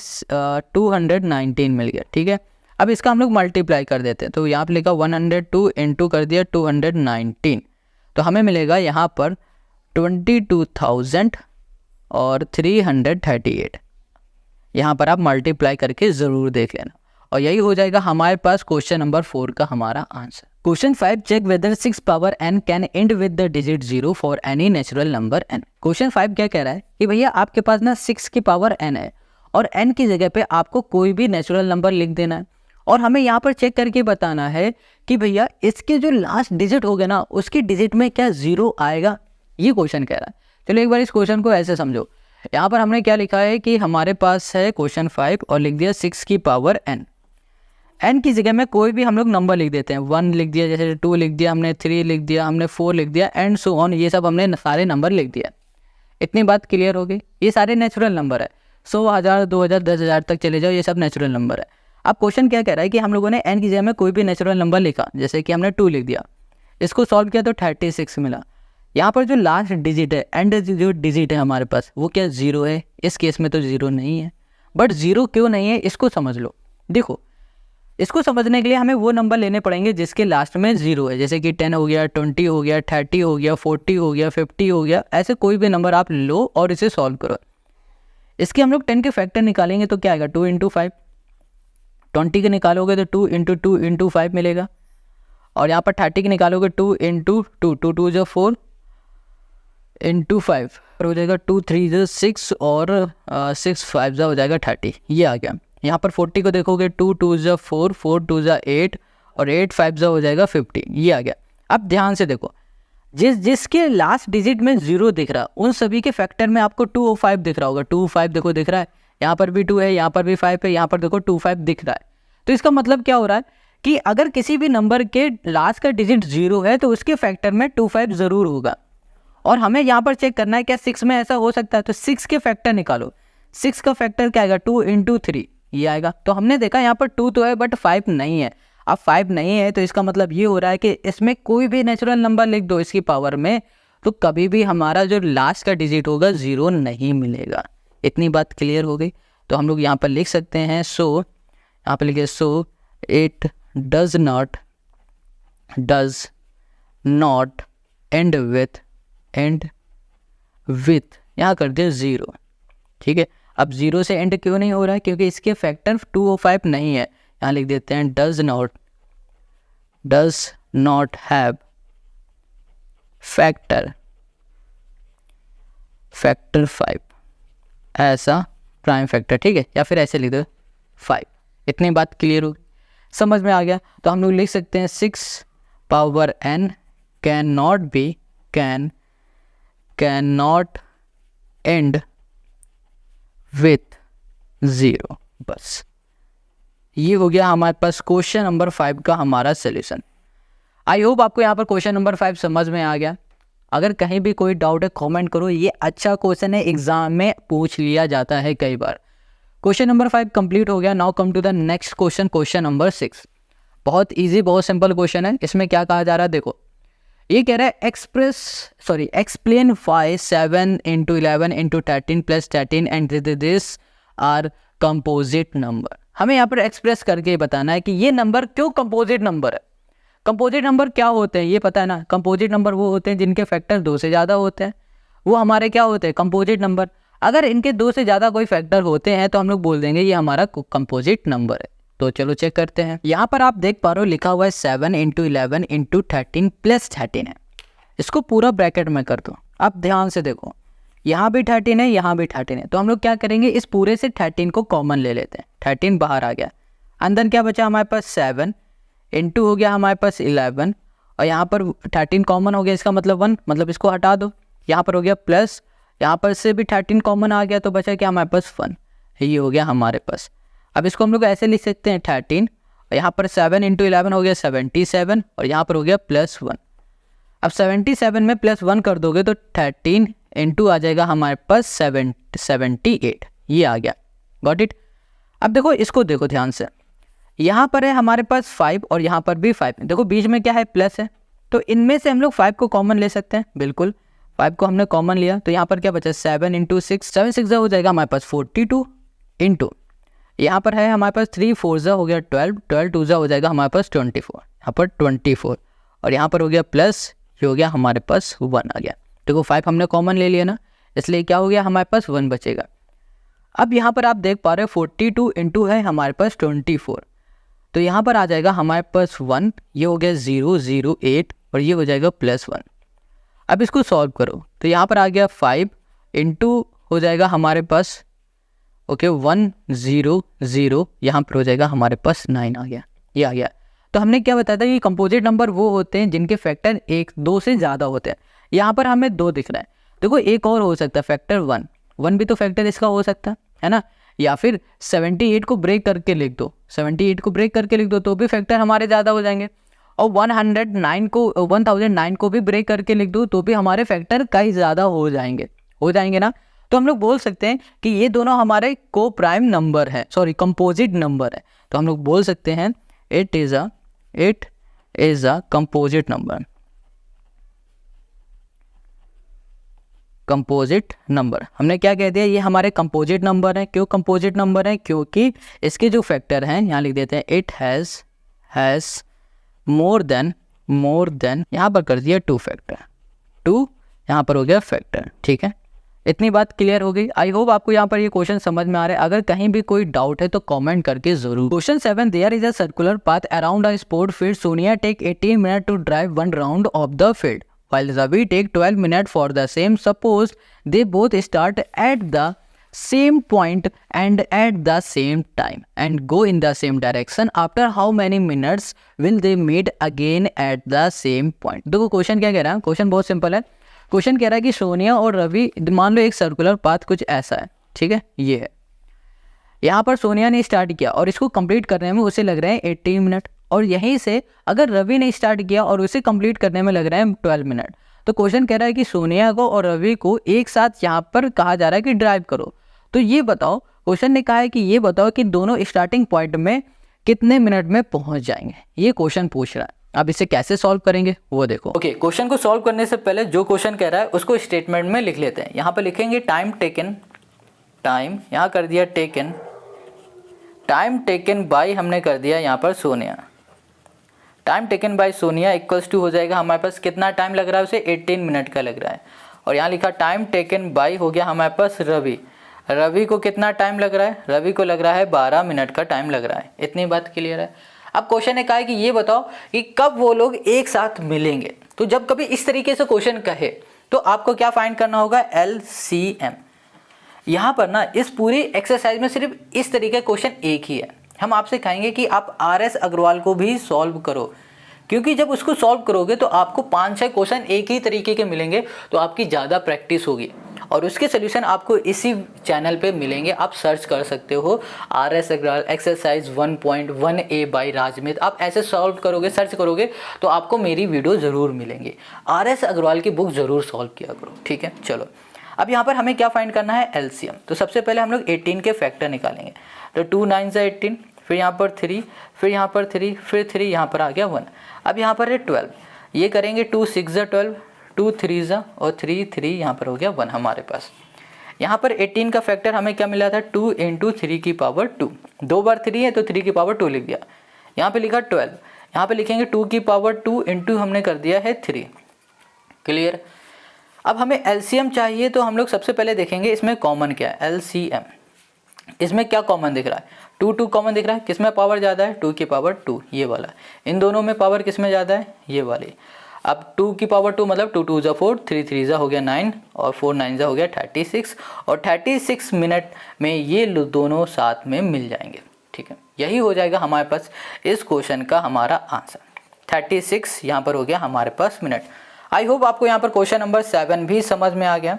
219 मिल गया, ठीक है। अब इसका हम लोग मल्टीप्लाई कर देते हैं, तो यहाँ पर लिखा 102 इंटू कर दिया 219, तो हमें मिलेगा यहाँ पर 22,000 और 338। यहाँ पर आप मल्टीप्लाई करके ज़रूर देख लेना, और यही हो जाएगा हमारे पास क्वेश्चन नंबर 4 का हमारा answer. Question 5, check whether 6 power n can end with the digit 0 for any natural number n। Question 5 क्या कह रहा है कि भैया आपके पास ना 6 की पावर n है, और n की जगह पे आपको कोई भी नेचुरल नंबर लिख देना है, और हमें यहाँ पर चेक करके बताना है कि भैया इसके जो लास्ट डिजिट हो गया ना, उसकी डिजिट में क्या 0 आएगा, ये क्वेश्चन कह रहा है। चलो एक बार इस क्वेश्चन को ऐसे समझो। यहाँ पर हमने क्या लिखा है कि हमारे पास है क्वेश्चन 5 और लिख दिया 6 की पावर n। n की जगह में कोई भी हम लोग नंबर लिख देते हैं, 1 लिख दिया, जैसे 2 लिख दिया हमने, 3 लिख दिया हमने, 4 लिख दिया, एंड सो ऑन, ये सब हमने सारे नंबर लिख दिया। इतनी बात क्लियर हो गई। ये सारे नेचुरल नंबर है, 100 1000 2000 10,000 तक चले जाओ, ये सब नेचुरल नंबर है। अब क्वेश्चन क्या कह रहा है कि हम लोगों ने n की जगह में कोई भी नेचुरल नंबर लिखा, जैसे कि हमने 2 लिख दिया, इसको सॉल्व किया तो 36 मिला। यहाँ पर जो लास्ट डिजिट है, एंड जो डिजिट है हमारे पास, वो क्या 0 है। इस केस में तो 0 नहीं है, बट 0 क्यों नहीं है इसको समझ लो। देखो इसको समझने के लिए हमें वो नंबर लेने पड़ेंगे जिसके लास्ट में 0 है, जैसे कि 10 हो गया, 20 हो गया, 30 हो गया, 40 हो गया, 50 हो गया, ऐसे कोई भी नंबर आप लो और इसे सॉल्व करो। इसके हम लोग 10 के फैक्टर निकालेंगे तो क्या आएगा, 2 इंटू 5। 20 के निकालोगे तो 2 इंटू 2 इंटू 5 मिलेगा, और यहाँ पर 30 के निकालोगे 2 इंटू 2, 2 2 जो 4 इंटू 5 हो जाएगा, 2 3 जो 6 और 6 5 जो हो जाएगा 30, ये आ गया। यहाँ पर 40 को देखोगे 2 2 जो 4, 4 2 जो 8 और 8 5 जो हो जाएगा 50, ये आ गया। अब ध्यान से देखो, जिसके लास्ट डिजिट में 0 दिख रहा है उन सभी के फैक्टर में आपको 2 और 5 दिख रहा होगा। 2 5 देखो दिख रहा है, यहाँ पर भी 2 है, यहाँ पर भी 5 है, यहाँ पर देखो 2 5 दिख रहा है। तो इसका मतलब क्या हो रहा है कि अगर किसी भी नंबर के लास्ट का डिजिट 0 है तो उसके फैक्टर में 2 5 ज़रूर होगा। और हमें यहाँ पर चेक करना है क्या 6 में ऐसा हो सकता है, तो 6 के फैक्टर निकालो। 6 का फैक्टर क्या आएगा, 2 इंटू 3, ये आएगा। तो हमने देखा यहाँ पर 2 तो है बट 5 नहीं है। अब 5 नहीं है तो इसका मतलब ये हो रहा है कि इसमें कोई भी नेचुरल नंबर लिख दो इसकी पावर में तो कभी भी हमारा जो लास्ट का डिजिट होगा 0 नहीं मिलेगा। इतनी बात क्लियर हो गई। तो हम लोग यहाँ पर लिख सकते हैं यहाँ पर लिखिए so it does not and with यहाँ कर दिया 0। ठीक है, अब 0 से एंड क्यों नहीं हो रहा है? क्योंकि इसके फैक्टर 2 और 5 नहीं है। यहाँ लिख देते हैं डज नॉट हैव फैक्टर 5 ऐसा प्राइम फैक्टर। ठीक है, या फिर ऐसे लिख दो 5। इतनी बात क्लियर हो, समझ में आ गया। तो हम लोग लिख सकते हैं 6 power n can not and with 0। बस ये हो गया हमारे पास क्वेश्चन नंबर 5 का हमारा सोल्यूशन। आई होप आपको यहाँ पर क्वेश्चन नंबर 5 समझ में आ गया। अगर कहीं भी कोई डाउट है कमेंट करो, ये अच्छा क्वेश्चन है, एग्जाम में पूछ लिया जाता है कई बार। क्वेश्चन नंबर 5 कंप्लीट हो गया। Now come to the next question, question number 6। बहुत इजी, बहुत सिंपल क्वेश्चन है। इसमें क्या कहा जा रहा है देखो, ये कह रहा है explain why 7 × 11 × 13 + 13 and this are composite number. हमें यहाँ पर एक्सप्रेस करके बताना है कि ये नंबर क्यों कंपोजिट नंबर है। कंपोजिट नंबर क्या होते हैं ये पता है ना? कंपोजिट नंबर वो होते हैं जिनके फैक्टर 2 से ज़्यादा होते हैं, वो हमारे क्या होते हैं? Composite number. अगर इनके 2 से ज़्यादा कोई फैक्टर होते हैं तो हम लोग बोल देंगे ये हमारा कंपोजिट नंबर है। तो चलो चेक करते हैं। यहाँ पर आप देख पा रहे हो लिखा हुआ है 7 × 11 × 13 + 13 है। इसको पूरा ब्रैकेट में कर दो। अब ध्यान से देखो, यहाँ भी 13 है, यहाँ भी 13 है। तो हम लोग क्या करेंगे, इस पूरे से 13 को कॉमन ले लेते हैं। 13 बाहर आ गया, अंदर क्या बचा हमारे पास 7 × हो गया हमारे पास 11 और यहाँ पर 13 कॉमन हो गया, इसका मतलब 1, मतलब इसको हटा दो। यहाँ पर हो गया प्लस, यहाँ पर से भी 13 कॉमन आ गया तो बचा क्या हमारे पास 1। ये हो गया हमारे पास। अब इसको हम लोग ऐसे लिख सकते हैं 13 और यहाँ पर 7 × 11 हो गया 77 और यहाँ पर हो गया +1। अब 77 में +1 कर दोगे तो 13 × आ जाएगा हमारे पास 78। ये आ गया, गॉट इट। अब देखो इसको देखो ध्यान से, यहाँ पर है हमारे पास 5 और यहाँ पर भी 5। देखो बीच में क्या है, प्लस है, तो इनमें से हम लोग 5 को कॉमन ले सकते हैं। बिल्कुल 5 को हमने कॉमन लिया तो यहाँ पर क्या बचा 7 × 6, 7 6 हो जाएगा हमारे पास 42 इंटू यहाँ पर है हमारे पास 3 4 हो गया 12, 12 2 हो जाएगा हमारे पास 24, यहाँ पर 24 और यहाँ पर हो गया प्लस, ये हो गया हमारे पास 1 आ गया। देखो 5 हमने कॉमन ले लिया ना, इसलिए क्या हो गया हमारे पास 1 बचेगा। अब यहाँ पर आप देख पा रहे हो 42 इंटू है हमारे पास 24, तो यहाँ पर आ जाएगा हमारे पास 1, ये हो गया 0 0 8 और ये हो जाएगा +1। अब इसको सॉल्व करो तो यहाँ पर आ गया 5 इंटू हो जाएगा हमारे पास 1 0 0, यहाँ पर हो जाएगा हमारे पास 9 आ गया, ये आ गया। तो हमने क्या बताया था कि कंपोजिट नंबर वो होते हैं जिनके फैक्टर 1 2 से ज़्यादा होते हैं। यहाँ पर हमें 2 दिख रहा है। देखो एक और हो सकता है फैक्टर 1 भी तो फैक्टर इसका हो सकता है ना। या फिर 78 को ब्रेक करके लिख दो, 78 को ब्रेक करके लिख दो तो भी फैक्टर हमारे ज़्यादा हो जाएंगे। और 1009 को भी ब्रेक करके लिख दो तो भी हमारे फैक्टर कई ज़्यादा हो जाएंगे ना। तो हम लोग बोल सकते हैं कि ये दोनों हमारे को प्राइम नंबर है, कंपोजिट नंबर है। तो हम लोग बोल सकते हैं it is a composite number. हमने क्या कह दिया, ये हमारे कंपोजिट नंबर है। क्यों कंपोजिट नंबर है? क्योंकि इसके जो फैक्टर हैं, यहाँ लिख देते हैं इट हैज़ मोर देन यहाँ पर कर दिया 2 फैक्टर, 2 यहाँ पर हो गया फैक्टर। ठीक है, इतनी बात क्लियर हो गई। आई होप आपको यहाँ पर ये क्वेश्चन समझ में आ रहा है। अगर कहीं भी कोई डाउट है तो कमेंट करके जरूर। Question 7, there is a circular path around a sport field. Sonia take 18 minute to drive 1 round of the field while Ravi take 12 minutes for the same. Suppose they both start at the same point and at the same time and go in the same direction. After how many minutes will they meet again at the same point? देखो question क्या कह रहा है, question बहुत simple है। Question कह रहा है कि सोनिया और रवि, मान लो एक सर्कुलर पाथ कुछ ऐसा है, ठीक है, ये है। यहाँ पर सोनिया ने स्टार्ट किया और इसको कंप्लीट करने में उसे लग रहे हैं 18 मिनट, और यहीं से अगर रवि ने स्टार्ट किया और उसे कंप्लीट करने में लग रहे हैं 12 मिनट। तो क्वेश्चन कह रहा है कि सोनिया को और रवि को एक साथ यहाँ पर कहा जा रहा है कि ड्राइव करो। तो ये बताओ क्वेश्चन ने कहा है कि ये बताओ कि दोनों स्टार्टिंग पॉइंट में कितने मिनट में पहुंच जाएंगे, ये क्वेश्चन पूछ रहा है। अब इसे कैसे सॉल्व करेंगे वो देखो। ओके, क्वेश्चन को सॉल्व करने से पहले जो क्वेश्चन कह रहा है उसको स्टेटमेंट में लिख लेते हैं। यहाँ पर लिखेंगे टाइम टेकन, टाइम यहाँ कर दिया टेकन, टाइम टेकन बाय हमने कर दिया यहाँ पर Sonia, time taken by Sonia equals to हो जाएगा हमारे पास कितना टाइम लग रहा है उसे 18 मिनट का लग रहा है। और यहाँ लिखा टाइम टेकन बाय हो गया हमारे पास रवि, रवि को कितना टाइम लग रहा है, रवि को लग रहा है 12 मिनट का टाइम लग रहा है। इतनी बात क्लियर है। अब क्वेश्चन ने कहा है कि ये बताओ कि कब वो लोग एक साथ मिलेंगे। तो जब कभी इस तरीके से क्वेश्चन कहे तो आपको क्या फाइंड करना होगा, LCM। यहाँ पर ना इस पूरी एक्सरसाइज में सिर्फ इस तरीके का क्वेश्चन एक ही है। हम आपसे कहेंगे कि आप RS अग्रवाल को भी सॉल्व करो, क्योंकि जब उसको सॉल्व करोगे तो आपको 5-6 क्वेश्चन एक ही तरीके के मिलेंगे, तो आपकी ज़्यादा प्रैक्टिस होगी और उसके सोल्यूशन आपको इसी चैनल पे मिलेंगे। आप सर्च कर सकते हो RS Agarwal exercise 1.1A by राजमित। आप ऐसे सॉल्व करोगे, सर्च करोगे तो आपको मेरी वीडियो ज़रूर मिलेंगी। RS अग्रवाल की बुक ज़रूर सॉल्व किया करो, ठीक है। चलो अब यहाँ पर हमें क्या फाइंड करना है, LCM। तो सबसे पहले हम लोग 18 के फैक्टर निकालेंगे। तो 2 9 = 18, फिर यहाँ पर 3, फिर यहाँ पर 3, फिर 3 यहाँ पर आ गया 1। अब यहाँ पर है 12, ये करेंगे 2 6 = 12, 2 3 और 3 3 यहाँ पर हो गया 1 हमारे पास। यहाँ पर 18 का फैक्टर हमें क्या मिला था, 2 × 3 की पावर 2, 2 बार 3 है तो 3 की पावर 2 लिख दिया। यहाँ पे लिखा 12, यहाँ पे लिखेंगे 2 की पावर 2 × हमने कर दिया है 3। क्लियर। अब हमें LCM चाहिए तो हम लोग सबसे पहले देखेंगे इसमें कॉमन क्या है, LCM। इसमें क्या कॉमन दिख रहा है, 2 2 कॉमन दिख रहा है। किसमें पावर ज़्यादा है, 2 की पावर 2, ये वाला। इन दोनों में पावर किसमें ज़्यादा है, ये वाली। अब 2 की पावर 2 मतलब 2 2 = 4, 3 3 हो गया 9 और 4 9 हो गया 36। और 36 मिनट में ये दोनों साथ में मिल जाएंगे, ठीक है। यही हो जाएगा हमारे पास इस क्वेश्चन का हमारा आंसर। 36 यहाँ पर हो गया हमारे पास मिनट। आई होप आपको यहाँ पर क्वेश्चन नंबर 7 भी समझ में आ गया।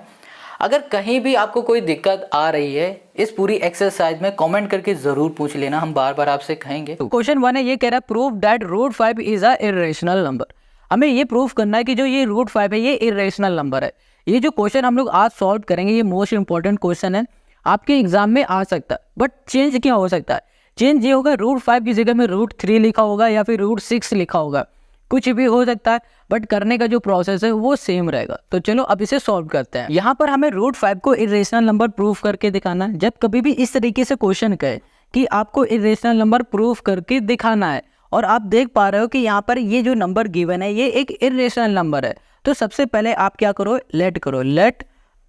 अगर कहीं भी आपको कोई दिक्कत आ रही है इस पूरी एक्सरसाइज में, कमेंट करके ज़रूर पूछ लेना, हम बार बार आपसे कहेंगे। क्वेश्चन 1 है, ये कह रहा है prove that √5 is a irrational number. हमें ये प्रूफ करना है कि जो ये √5 है ये इरेशनल नंबर है। ये जो क्वेश्चन हम लोग आज सॉल्व करेंगे ये मोस्ट इंपॉर्टेंट क्वेश्चन है, आपके एग्जाम में आ सकता है। बट चेंज क्या हो सकता है, चेंज ये होगा √5 की जगह में √3 लिखा होगा या फिर √6 लिखा होगा, कुछ भी हो सकता है। बट करने का जो प्रोसेस है वो सेम रहेगा। तो चलो अब इसे सॉल्व करते हैं। यहाँ पर हमें √5 को इरेशनल नंबर प्रूफ करके दिखाना है। जब कभी भी इस तरीके से क्वेश्चन कहे कि आपको इरेशनल नंबर प्रूफ करके दिखाना है, और आप देख पा रहे हो कि यहाँ पर ये जो नंबर गिवन है ये एक इरेशनल नंबर है, तो सबसे पहले आप क्या करो, लेट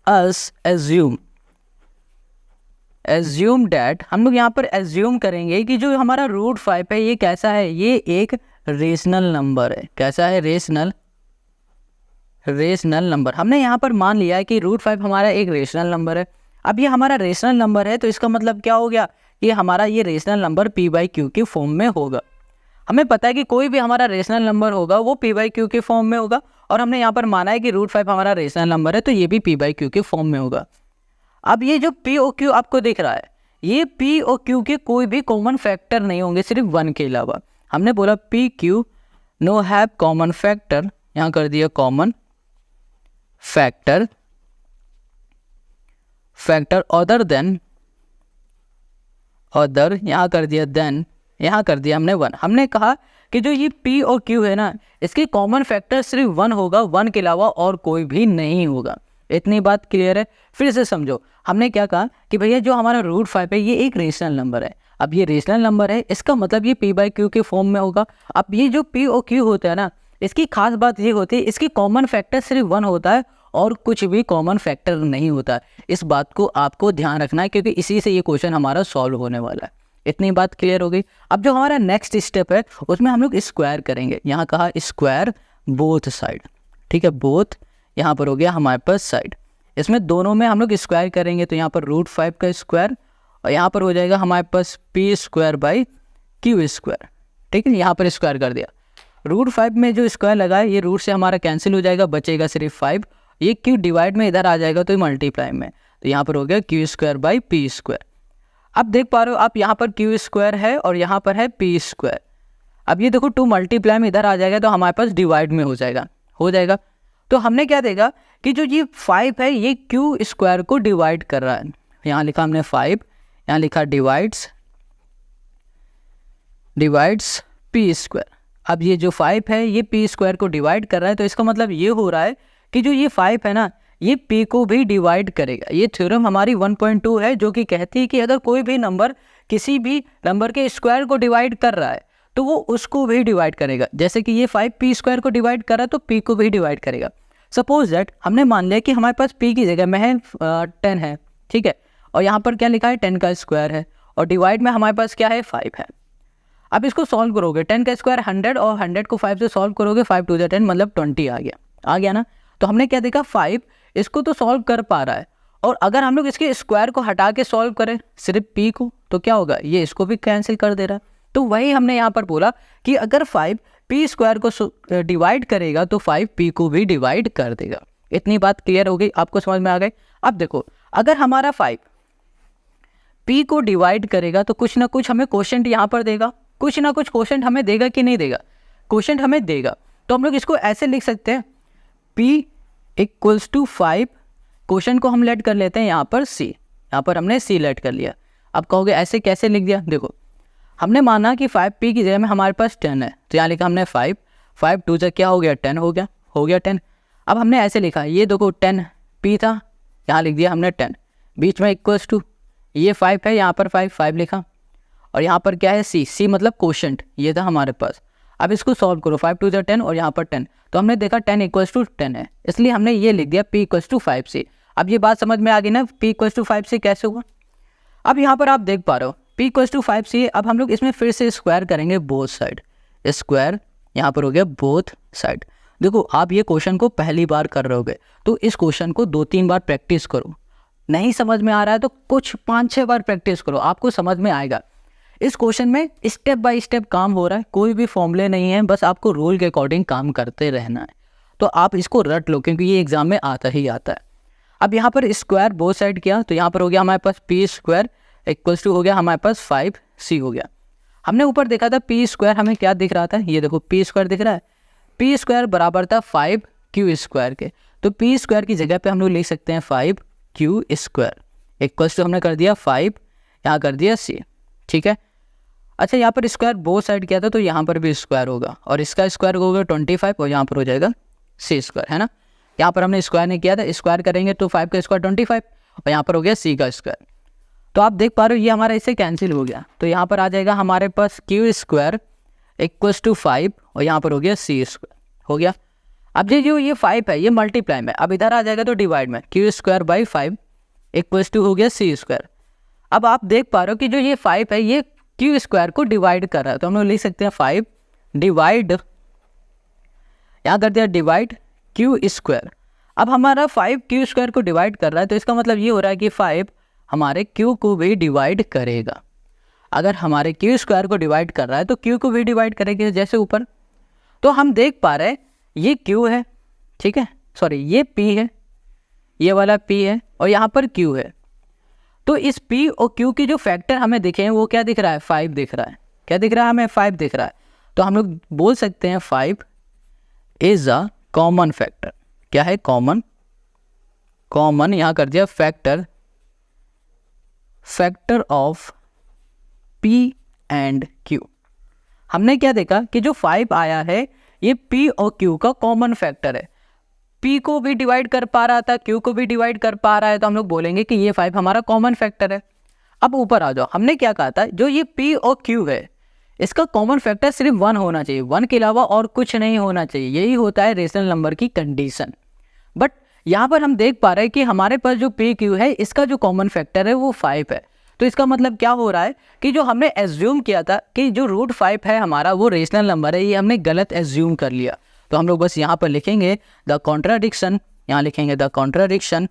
अस एज्यूम डैट। हम लोग यहाँ पर एज्यूम करेंगे कि जो हमारा √5 है ये कैसा है, ये एक रेशनल नंबर है। कैसा है, रेशनल नंबर। हमने यहाँ पर मान लिया है कि √5 हमारा एक रेशनल नंबर है। अब ये हमारा रेशनल नंबर है तो इसका मतलब क्या हो गया कि हमारा ये रेशनल नंबर p/q के फॉर्म में होगा। हमें पता है कि कोई भी हमारा रेशनल नंबर होगा वो p/q के फॉर्म में होगा, और हमने यहाँ पर माना है कि √5 हमारा रेशनल नंबर है तो ये भी p/q के फॉर्म में होगा। अब ये जो p और q आपको दिख रहा है, ये p और q के कोई भी कॉमन फैक्टर नहीं होंगे सिर्फ 1 के अलावा। हमने बोला p q no have common factor, यहाँ कर दिया कॉमन फैक्टर अदर, यहाँ कर दिया देन, यहाँ कर दिया हमने 1। हमने कहा कि जो ये p और q है ना इसके कॉमन फैक्टर सिर्फ 1 होगा, 1 के अलावा और कोई भी नहीं होगा। इतनी बात क्लियर है। फिर से समझो, हमने क्या कहा कि भैया जो हमारा √5 है ये एक रेशनल नंबर है। अब ये रेशनल नंबर है, इसका मतलब ये p/q के फॉर्म में होगा। अब ये जो p और q होता है ना, इसकी खास बात ये होती है इसकी कॉमन फैक्टर सिर्फ 1 होता है और कुछ भी कॉमन फैक्टर नहीं होता। इस बात को आपको ध्यान रखना है क्योंकि इसी से ये क्वेश्चन हमारा सॉल्व होने वाला है। इतनी बात क्लियर हो गई। अब जो हमारा नेक्स्ट स्टेप है उसमें हम लोग स्क्वायर करेंगे। यहाँ कहा स्क्वायर बोथ साइड, ठीक है, बोथ यहाँ पर हो गया हमारे पास साइड। इसमें दोनों में हम लोग स्क्वायर करेंगे तो यहाँ पर √5 का स्क्वायर और यहाँ पर हो जाएगा हमारे पास p²/q², ठीक है। यहाँ पर स्क्वायर कर दिया। √5 में जो स्क्वायर लगा है ये रूट से हमारा कैंसिल हो जाएगा, बचेगा सिर्फ 5। ये q डिवाइड में इधर आ जाएगा तो मल्टीप्लाई में, तो यहाँ पर हो गया q²/p²। अब देख पा रहे हो आप यहाँ पर q² है और यहाँ पर है p²। अब ये देखो 2 मल्टीप्लाई में इधर आ जाएगा तो हमारे पास डिवाइड में हो जाएगा। तो हमने क्या देगा कि जो ये 5 है ये q² को डिवाइड कर रहा है। यहाँ लिखा हमने 5, यहाँ लिखा डिवाइड्स पी स्क्वायर। अब ये जो 5 है ये पी स्क्वायर को डिवाइड कर रहा है, तो इसका मतलब ये हो रहा है कि जो ये 5 है ना ये p को भी डिवाइड करेगा। ये थ्योरम हमारी 1.2 है जो कि कहती है कि अगर कोई भी नंबर किसी भी नंबर के स्क्वायर को डिवाइड कर रहा है तो वो उसको भी डिवाइड करेगा। जैसे कि ये 5 p स्क्वायर को डिवाइड कर रहा है तो p को भी डिवाइड करेगा। सपोज दैट हमने मान लिया कि हमारे पास p की जगह में है 10 है, ठीक है, और यहाँ पर क्या लिखा है 10 का स्क्वायर है, और डिवाइड में हमारे पास क्या है 5 है। अब इसको सॉल्व करोगे, 10 का स्क्वायर 100 और 100 को 5 से सॉल्व करोगे, 5 टू द 10 मतलब 20 आ गया ना। तो हमने क्या देखा 5 इसको तो सॉल्व कर पा रहा है, और अगर हम लोग इसके स्क्वायर को हटा के सॉल्व करें सिर्फ p को तो क्या होगा, ये इसको भी कैंसिल कर दे रहा है। तो वही हमने यहाँ पर बोला कि अगर 5 p स्क्वायर को डिवाइड करेगा तो 5 p को भी डिवाइड कर देगा। इतनी बात क्लियर हो गई, आपको समझ में आ गई। अब देखो अगर हमारा 5 p को डिवाइड करेगा तो कुछ ना कुछ हमें क्वोशंट यहाँ पर देगा, कुछ ना कुछ क्वोशंट हमें देगा कि नहीं देगा, क्वोशंट हमें देगा। तो हम लोग इसको ऐसे लिख सकते हैं p इक्वल्स टू 5, क्वोशंट को हम लेट कर लेते हैं यहाँ पर c, यहाँ पर हमने c लेट कर लिया। अब कहोगे ऐसे कैसे लिख दिया, देखो हमने माना कि 5p की जगह में हमारे पास 10 है, तो यहाँ लिखा हमने 5 2 से क्या हो गया 10 हो गया 10। अब हमने ऐसे लिखा, ये देखो 10 p था, यहाँ लिख दिया हमने 10, बीच में इक्वल्स टू ये 5 है, यहाँ पर 5 लिखा, और यहाँ पर क्या है c मतलब क्वोशंट, ये था हमारे पास। अब इसको सॉल्व करो, 5 टू 10 और यहाँ पर 10, तो हमने देखा 10 इक्वल्स टू 10 है, इसलिए हमने ये लिख दिया p इक्वल्स टू 5c। अब ये बात समझ में आ गई ना, p इक्वल्स टू 5c कैसे हुआ। अब यहाँ पर आप देख पा रहे हो p इक्वल्स टू 5c। अब हम लोग इसमें फिर से स्क्वायर करेंगे बोथ साइड, स्क्वायर यहाँ पर हो गया बोथ साइड। देखो आप ये क्वेश्चन को पहली बार कर रहे होगे तो इस क्वेश्चन को 2-3 बार प्रैक्टिस करो, नहीं समझ में आ रहा है तो कुछ 5-6 बार प्रैक्टिस करो, आपको समझ में आएगा। इस क्वेश्चन में स्टेप बाय स्टेप काम हो रहा है, कोई भी फॉर्मूले नहीं है, बस आपको रूल के अकॉर्डिंग काम करते रहना है। तो आप इसको रट लो क्योंकि ये एग्जाम में आता ही आता है। अब यहाँ पर स्क्वायर बोथ साइड किया तो यहाँ पर हो गया हमारे पास p स्क्वायर इक्वल्स टू हो गया हमारे पास 5c हो गया। हमने ऊपर देखा था p स्क्वायर हमें क्या दिख रहा था, ये देखो p स्क्वायर दिख रहा है, p स्क्वायर बराबर था 5q स्क्वायर के, तो p स्क्वायर की जगह पे हम लोग लिख सकते हैं 5q स्क्वायर इक्वल्स टू हमने कर दिया 5, यहाँ कर दिया c, ठीक है। अच्छा यहाँ पर स्क्वायर बोथ साइड किया था तो यहाँ पर भी स्क्वायर होगा, और इसका स्क्वायर होगा 25 और यहाँ पर हो जाएगा c स्क्वायर, है ना। यहाँ पर हमने स्क्वायर नहीं किया था, स्क्वायर करेंगे तो 5 का स्क्वायर 25 और यहाँ पर हो गया c का स्क्वायर। तो आप देख पा रहे हो ये हमारा इससे कैंसिल हो गया, तो यहाँ पर आ जाएगा हमारे पास q स्क्वायर इक्वल्स टू 5 और यहाँ पर हो गया c स्क्वायर हो गया। अब जो ये 5 है ये मल्टीप्लाई में, अब इधर आ जाएगा तो डिवाइड में, q square by 5 equals to हो गया c स्क्वायर। अब आप देख पा रहे हो कि जो ये 5 है ये q स्क्वायर को डिवाइड कर रहा है, तो हम लोग लिख सकते हैं 5 डिवाइड, यहाँ कर दिया डिवाइड q स्क्वायर। अब हमारा 5 q स्क्वायर को डिवाइड कर रहा है तो इसका मतलब ये हो रहा है कि 5 हमारे q को भी डिवाइड करेगा। अगर हमारे q स्क्वायर को डिवाइड कर रहा है तो q को भी डिवाइड करेंगे जैसे ऊपर। तो हम देख पा रहे हैं ये q है, ठीक है, सॉरी ये p है, ये वाला p है और यहाँ पर q है। तो इस p और q की जो फैक्टर हमें दिखे हैं वो क्या दिख रहा है, 5 दिख रहा है। क्या दिख रहा है हमें, 5 दिख रहा है। तो हम लोग बोल सकते हैं 5 इज अ कॉमन फैक्टर। क्या है, कॉमन, यहाँ कर दिया factor of p and q। हमने क्या देखा कि जो 5 आया है ये p और q का कॉमन फैक्टर है, p को भी डिवाइड कर पा रहा था, q को भी डिवाइड कर पा रहा है, तो हम लोग बोलेंगे कि ये 5 हमारा कॉमन फैक्टर है। अब ऊपर आ जाओ, हमने क्या कहा था, जो ये p और q है इसका कॉमन फैक्टर सिर्फ 1 होना चाहिए, 1 के अलावा और कुछ नहीं होना चाहिए, यही होता है रेशनल नंबर की कंडीशन। बट यहाँ पर हम देख पा रहे हैं कि हमारे पास जो p q है इसका जो कॉमन फैक्टर है वो 5 है। तो इसका मतलब क्या हो रहा है कि जो हमने एज्यूम किया था कि जो रूट 5 है हमारा वो रेशनल नंबर है, ये हमने गलत एज्यूम कर लिया। तो हम लोग बस यहाँ पर लिखेंगे द कॉन्ट्राडिक्शन, यहाँ लिखेंगे the contradiction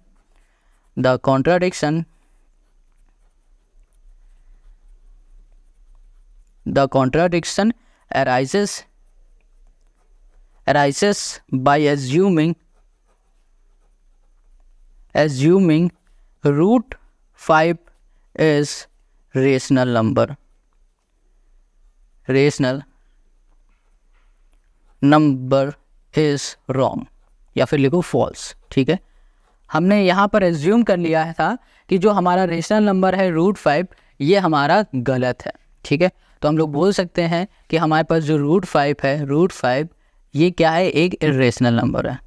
arises by assuming root 5 is rational number is wrong, या फिर लिखो false, ठीक है। हमने यहाँ पर एज्यूम कर लिया था कि जो हमारा रेशनल नंबर है रूट 5 ये हमारा गलत है, ठीक है। तो हम लोग बोल सकते हैं कि हमारे पास जो √5 है, √5 ये क्या है, एक इरेशनल नंबर है,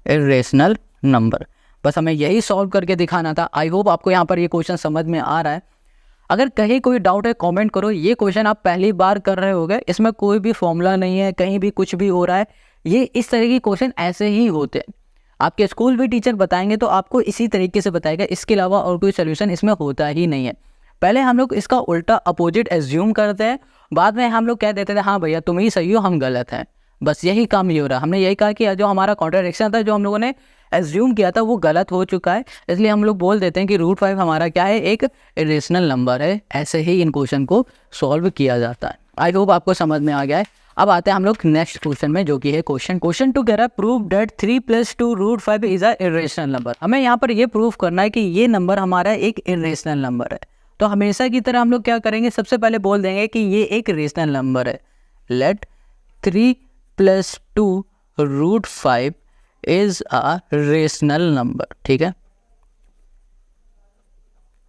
इरेशनल नंबर। बस हमें यही सॉल्व करके दिखाना था। आई होप आपको यहाँ पर ये क्वेश्चन समझ में आ रहा है। अगर कहीं कोई डाउट है कमेंट करो। ये क्वेश्चन आप पहली बार कर रहे होगे, इसमें कोई भी फॉर्मूला नहीं है, कहीं भी कुछ भी हो रहा है। ये इस तरह की क्वेश्चन ऐसे ही होते हैं। आपके स्कूल भी टीचर बताएंगे तो आपको इसी तरीके से बताएगा, इसके अलावा और कोई सोल्यूशन इसमें होता ही नहीं है। पहले हम लोग इसका उल्टा अपोजिट एज्यूम करते हैं, बाद में हम लोग कह देते थे हाँ भैया तुम ही सही हो, हम गलत हैं। बस यही काम ये हो रहा है। हमने यही कहा कि जो हमारा कॉन्ट्राडिक्शन था, जो हम लोगों ने एज्यूम किया था, वो गलत हो चुका है। इसलिए हम लोग बोल देते हैं कि √5 हमारा क्या है, एक इरेशनल नंबर है। ऐसे ही इन क्वेश्चन को सॉल्व किया जाता है। आई होप आपको समझ में आ गया है। अब आते हैं हम लोग नेक्स्ट क्वेश्चन में, जो कि है क्वेश्चन 2 कह रहा है prove that 3 + 2 √5 is a irrational number. हमें यहाँ पर ये प्रूव करना है कि ये नंबर हमारा एक इरेशनल नंबर है। तो हमेशा की तरह हम लोग क्या करेंगे, सबसे पहले बोल देंगे कि ये एक रेशनल नंबर है। Let 3 + 2 √5 is a rational number, ठीक है,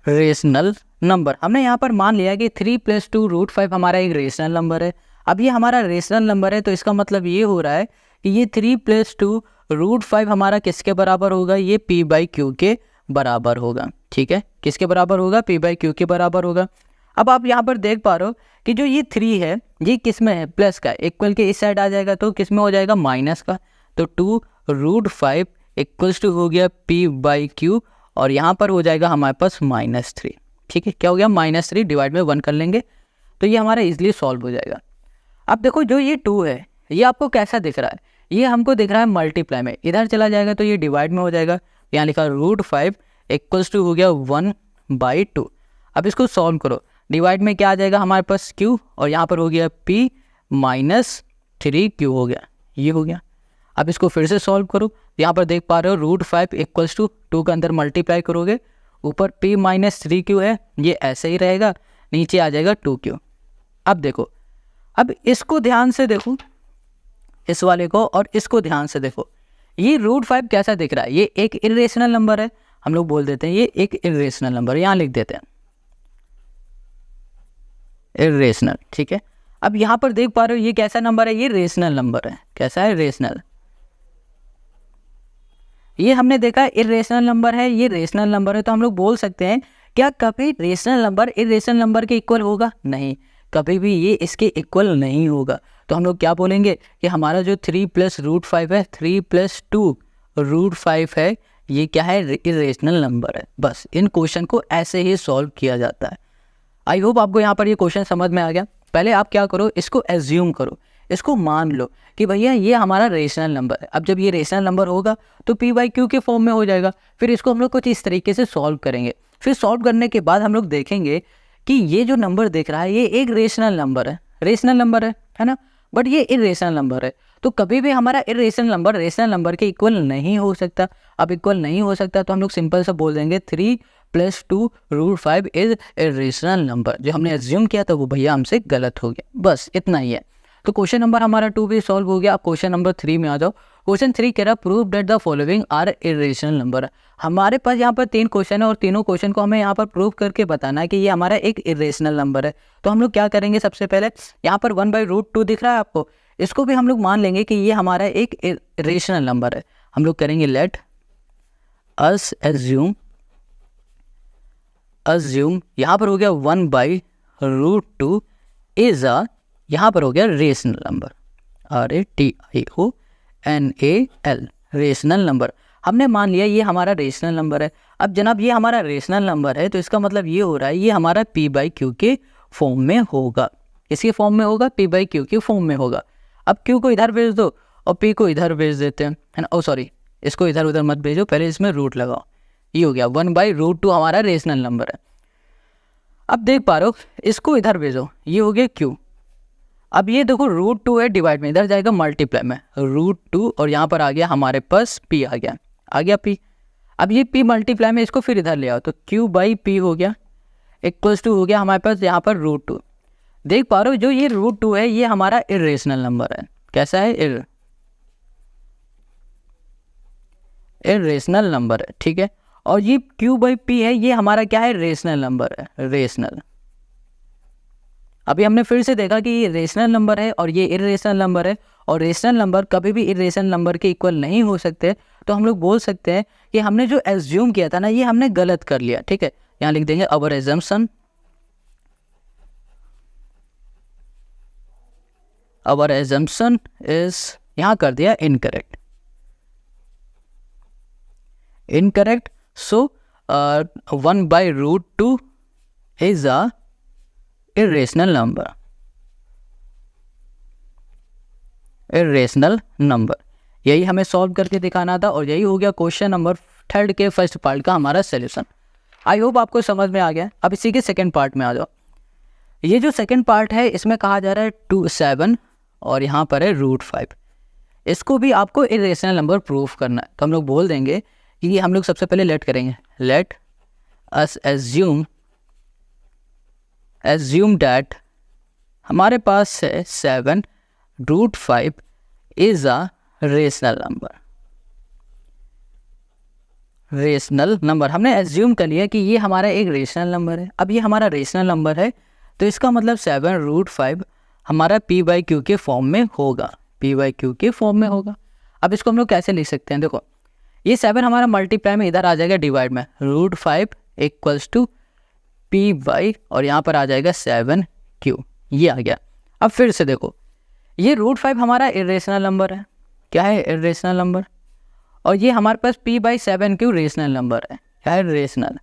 रेशनल नंबर। हमने यहाँ पर मान लिया कि 3 + 2 √5 हमारा एक रेशनल नंबर है। अब ये हमारा रेशनल नंबर है, तो इसका मतलब ये हो रहा है कि ये 3 + 2 √5 हमारा किसके बराबर होगा, ये P/Q के बराबर होगा, ठीक है। किसके बराबर होगा, P/Q के बराबर होगा। अब आप यहाँ पर देख पा रहे हो कि जो ये 3 है ये किस में है, प्लस का, इक्वल के इस साइड आ जाएगा तो किस में हो जाएगा, माइनस का। तो 2 √5 = हो गया P/Q, और यहाँ पर हो जाएगा हमारे पास -3, ठीक है। क्या हो गया, -3 डिवाइड में 1 कर लेंगे तो ये हमारा इजीली सॉल्व हो जाएगा। अब देखो जो ये 2 है ये आपको कैसा दिख रहा है, ये हमको दिख रहा है मल्टीप्लाई में, इधर चला जाएगा तो ये डिवाइड में हो जाएगा। यहाँ लिखा √5 = हो गया 1/2। अब इसको सॉल्व करो, डिवाइड में क्या आ जाएगा हमारे पास, Q, और यहाँ पर हो गया P -3Q हो गया, ये हो गया। अब इसको फिर से सॉल्व करो, यहाँ पर देख पा रहे हो √5 = 2 के अंदर मल्टीप्लाई करोगे, ऊपर P -3Q है, ये ऐसे ही रहेगा, नीचे आ जाएगा 2Q। अब देखो, अब इसको ध्यान से देखो, इस वाले को और इसको ध्यान से देखो, ये √5 कैसा दिख रहा है, ये एक इरेशनल नंबर है। हम लोग बोल देते हैं ये एक इरेशनल नंबर, यहाँ लिख देते हैं इरेशनल, ठीक है। अब यहाँ पर देख पा रहे हो ये कैसा नंबर है, ये रेशनल नंबर है। कैसा है, रेशनल। ये हमने देखा इरेशनल नंबर है, ये रेशनल नंबर है। तो हम लोग बोल सकते हैं क्या कभी रेशनल नंबर इरेशनल नंबर के इक्वल होगा, नहीं, कभी भी ये इसके इक्वल नहीं होगा। तो हम लोग क्या बोलेंगे कि हमारा जो 3 + √5 है, 3 + 2 √5 है, ये क्या है, इरेशनल नंबर है। बस इन क्वेश्चन को ऐसे ही सॉल्व किया जाता है। आई होप आपको यहाँ पर ये क्वेश्चन समझ में आ गया। पहले आप क्या करो, इसको एज्यूम करो, इसको मान लो कि भैया ये हमारा रेशनल नंबर है। अब जब ये रेशनल नंबर होगा तो P/Q के फॉर्म में हो जाएगा। फिर इसको हम लोग कुछ इस तरीके से सॉल्व करेंगे। फिर सॉल्व करने के बाद हम लोग देखेंगे कि ये जो नंबर दिख रहा है ये एक रेशनल नंबर है, रेशनल नंबर है ना, बट ये इरेशनल नंबर है। तो कभी भी हमारा इरेशनल नंबर रेशनल नंबर के इक्वल नहीं हो सकता। अब इक्वल नहीं हो सकता तो हम लोग सिंपल सा बोल देंगे 3 + 2 √5 इज इरेशनल नंबर। जो हमने एज्यूम किया था वो भैया हमसे गलत हो गया, बस इतना ही है। तो क्वेश्चन नंबर हमारा 2 भी सॉल्व हो गया। अब क्वेश्चन नंबर 3 में आ जाओ। क्वेश्चन 3 कह रहा prove that the following are irrational number. हमारे पास यहाँ पर 3 क्वेश्चन है और तीनों क्वेश्चन को हमें यहाँ पर प्रूव करके बताना है कि ये हमारा एक इरेशनल नंबर है। तो हम लोग क्या करेंगे, सबसे पहले यहाँ पर 1/√2 दिख रहा है आपको, इसको भी हम लोग मान लेंगे कि ये हमारा एक इरेशनल नंबर है। हम लोग करेंगे लेट अस एज्यूम यहाँ पर हो गया 1/√2 इज अ, यहाँ पर हो गया rational number, RATIONAL, rational number. हमने मान लिया ये हमारा रेशनल नंबर है। अब जनाब ये हमारा रेशनल नंबर है तो इसका मतलब ये हो रहा है ये हमारा P/Q के फॉर्म में होगा। इसके फॉर्म में होगा, P/Q के फॉर्म में होगा। अब Q को इधर भेज दो और P को इधर भेज देते हैं, है ना। ओ सॉरी, इसको इधर उधर मत भेजो, पहले इसमें रूट लगाओ। ये हो गया 1/√2 हमारा रेशनल नंबर है। अब देख पा रहे हो इसको इधर भेजो, ये हो गया Q। अब ये देखो √2 है, डिवाइड में इधर जाएगा मल्टीप्लाई में, √2 और यहाँ पर आ गया हमारे पास P आ गया P। अब ये P मल्टीप्लाई में इसको फिर इधर ले आओ तो Q/P हो गया = हो गया हमारे पास यहाँ पर √2। देख पा रहे हो जो ये √2 है ये हमारा इरेशनल नंबर है। कैसा है, इरेशनल नंबर है, ठीक है। और ये Q/P है, ये हमारा क्या है, रेशनल नंबर है, रेशनल। अभी हमने फिर से देखा कि ये रेशनल नंबर है और ये इरेशनल नंबर है, और रेशनल नंबर कभी भी इरेशनल नंबर के इक्वल नहीं हो सकते। तो हम लोग बोल सकते हैं कि हमने जो एज्यूम किया था ना, ये हमने गलत कर लिया, ठीक है। यहाँ लिख देंगे अवर एजम्पशन, अवर एजम्पशन इज, यहाँ कर दिया incorrect, incorrect. So 1/√2 is a irrational number, irrational number. यही हमें सॉल्व करके दिखाना था, और यही हो गया क्वेश्चन नंबर 3 के फर्स्ट पार्ट का हमारा सॉल्यूशन। आई होप आपको समझ में आ गया। अब इसी के सेकंड पार्ट में आ जाओ। ये जो सेकंड पार्ट है, इसमें कहा जा रहा है 7 और यहाँ पर है √5। इसको भी आपको इरेशनल नंबर प्रूफ करना है। तो हम लोग बोल देंगे कि ये हम लोग सबसे पहले लेट करेंगे, लेट अस एज्यूम डैट हमारे पास है 7√5 is a rational number, rational number. हमने एज्यूम कर लिया कि ये हमारा एक रेशनल नंबर है। अब ये हमारा रेशनल नंबर है, तो इसका मतलब 7√5 हमारा P/Q के फॉर्म में होगा, P/Q के फॉर्म में होगा। अब इसको हम लोग कैसे लिख सकते हैं, देखो ये 7 हमारा मल्टीप्लाई में इधर आ जाएगा डिवाइड में, √5 = P/ और यहाँ पर आ जाएगा 7Q, ये आ गया। अब फिर से देखो, ये √5 हमारा इरेशनल नंबर है, क्या है, इरेशनल नंबर। और ये हमारे पास P/7Q रेशनल नंबर है, क्या है, रेशनल।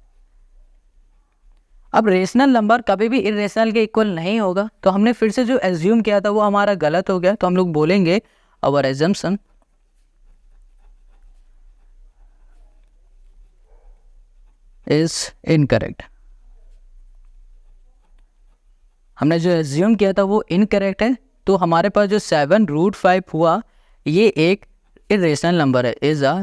अब रेशनल नंबर कभी भी इरेशनल के इक्वल नहीं होगा, तो हमने फिर से जो एज्यूम किया था वो हमारा गलत हो गया। तो हम लोग बोलेंगे आवर एजम्पशन इज इनकरेक्ट। हमने जो एज्यूम किया था वो इनकरेक्ट है, तो हमारे पास जो 7√5 हुआ ये एक इरेशनल नंबर है, इज अ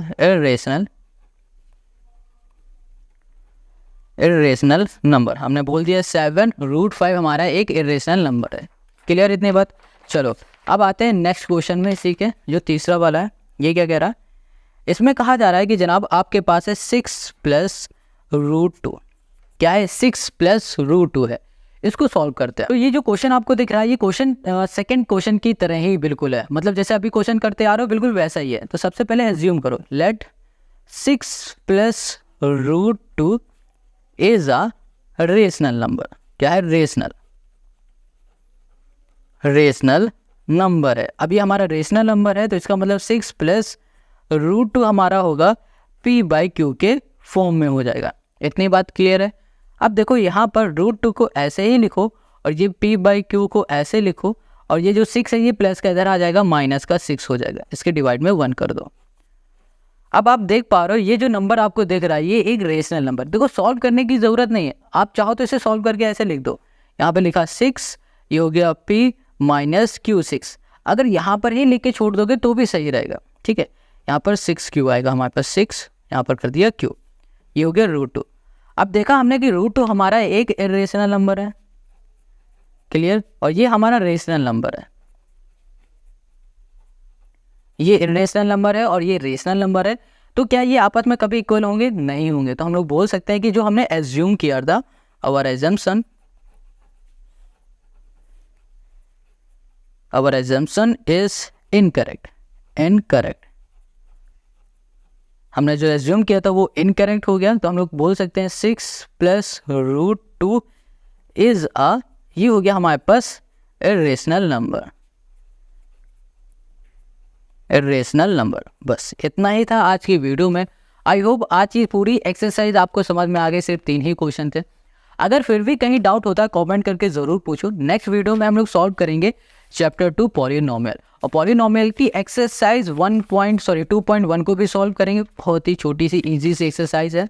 इरेशनल नंबर। हमने बोल दिया 7√5 हमारा एक इरेशनल नंबर है। क्लियर इतनी बात। चलो अब आते हैं नेक्स्ट क्वेश्चन में, इसी के जो तीसरा वाला है। ये क्या कह रहा है, इसमें कहा जा रहा है कि जनाब आपके पास है 6 + √2। क्या है, 6 + √2 है। इसको सॉल्व करते हैं। तो ये जो क्वेश्चन आपको दिख रहा है, ये क्वेश्चन सेकंड क्वेश्चन की तरह ही बिल्कुल है, मतलब जैसे अभी क्वेश्चन करते आ रहे हो बिल्कुल वैसा ही है। तो सबसे पहले एज्यूम करो, let 6 + √2 is a rational number. क्या है, रेशनल, रेशनल नंबर है। अभी हमारा रेशनल नंबर है, तो इसका मतलब 6 + √2 हमारा होगा P/Q के फॉर्म में हो जाएगा। इतनी बात क्लियर है। अब देखो यहाँ पर √2 को ऐसे ही लिखो, और ये P/Q को ऐसे लिखो, और ये जो 6 है ये प्लस का इधर आ जाएगा, माइनस का 6 हो जाएगा। इसके डिवाइड में 1 कर दो। अब आप देख पा रहे हो ये जो नंबर आपको दिख रहा है ये एक रेशनल नंबर। देखो सॉल्व करने की ज़रूरत नहीं है, आप चाहो तो इसे सॉल्व करके ऐसे लिख दो। यहाँ पे लिखा 6, ये हो गया P - Q6। अगर यहाँ पर ही लिख के छोड़ दोगे तो भी सही रहेगा, ठीक है। यहाँ पर 6Q आएगा हमारे पास, 6 यहाँ पर कर दिया Q, ये हो गया √2। अब देखा हमने कि √2 हमारा एक इरेशनल नंबर है, क्लियर, और ये हमारा रेशनल नंबर है। ये इरेशनल नंबर है और ये रेशनल नंबर है, तो क्या ये आपस में कभी इक्वल होंगे? नहीं होंगे। तो हम लोग बोल सकते हैं कि जो हमने एज्यूम किया था, our assumption is incorrect, incorrect. हमने जो एज्यूम किया था वो इनकरेक्ट हो गया। तो हम लोग बोल सकते हैं 6 + √2 इज अ, ये हो गया हमारे पास इरेशनल नंबर, इरेशनल नंबर। बस इतना ही था आज की वीडियो में। आई होप आज की पूरी एक्सरसाइज आपको समझ में आ गई। सिर्फ 3 ही क्वेश्चन थे। अगर फिर भी कहीं डाउट होता है कमेंट करके ज़रूर पूछो। नेक्स्ट वीडियो में हम लोग सॉल्व करेंगे चैप्टर 2 पॉलिनोमियल, और पॉलिनोमियल की एक्सरसाइज 2.1 को भी सॉल्व करेंगे। बहुत ही छोटी सी ईजी सी एक्सरसाइज है।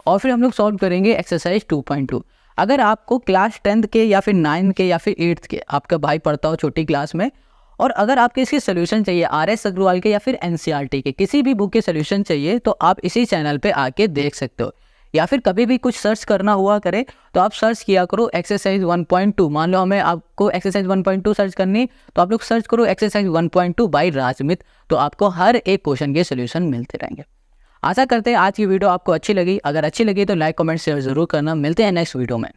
और फिर हम लोग सॉल्व करेंगे एक्सरसाइज 2.2। अगर आपको क्लास 10th के या फिर 9th के या फिर 8th के, आपका भाई पढ़ता हो छोटी क्लास में, और अगर आपके इसके सोल्यूशन चाहिए RS अग्रवाल के या फिर NCERT के किसी भी बुक के सोल्यूशन चाहिए, तो आप इसी चैनल पे आके देख सकते हो। या फिर कभी भी कुछ सर्च करना हुआ करे तो आप सर्च किया करो एक्सरसाइज 1.2। मान लो हमें आपको एक्सरसाइज 1.2 सर्च करनी, तो आप लोग सर्च करो एक्सरसाइज 1.2 बाय राजमित, तो आपको हर एक क्वेश्चन के सोल्यूशन मिलते रहेंगे। आशा करते हैं आज की वीडियो आपको अच्छी लगी। अगर अच्छी लगी तो लाइक कमेंट शेयर जरूर करना। मिलते हैं नेक्स्ट वीडियो में।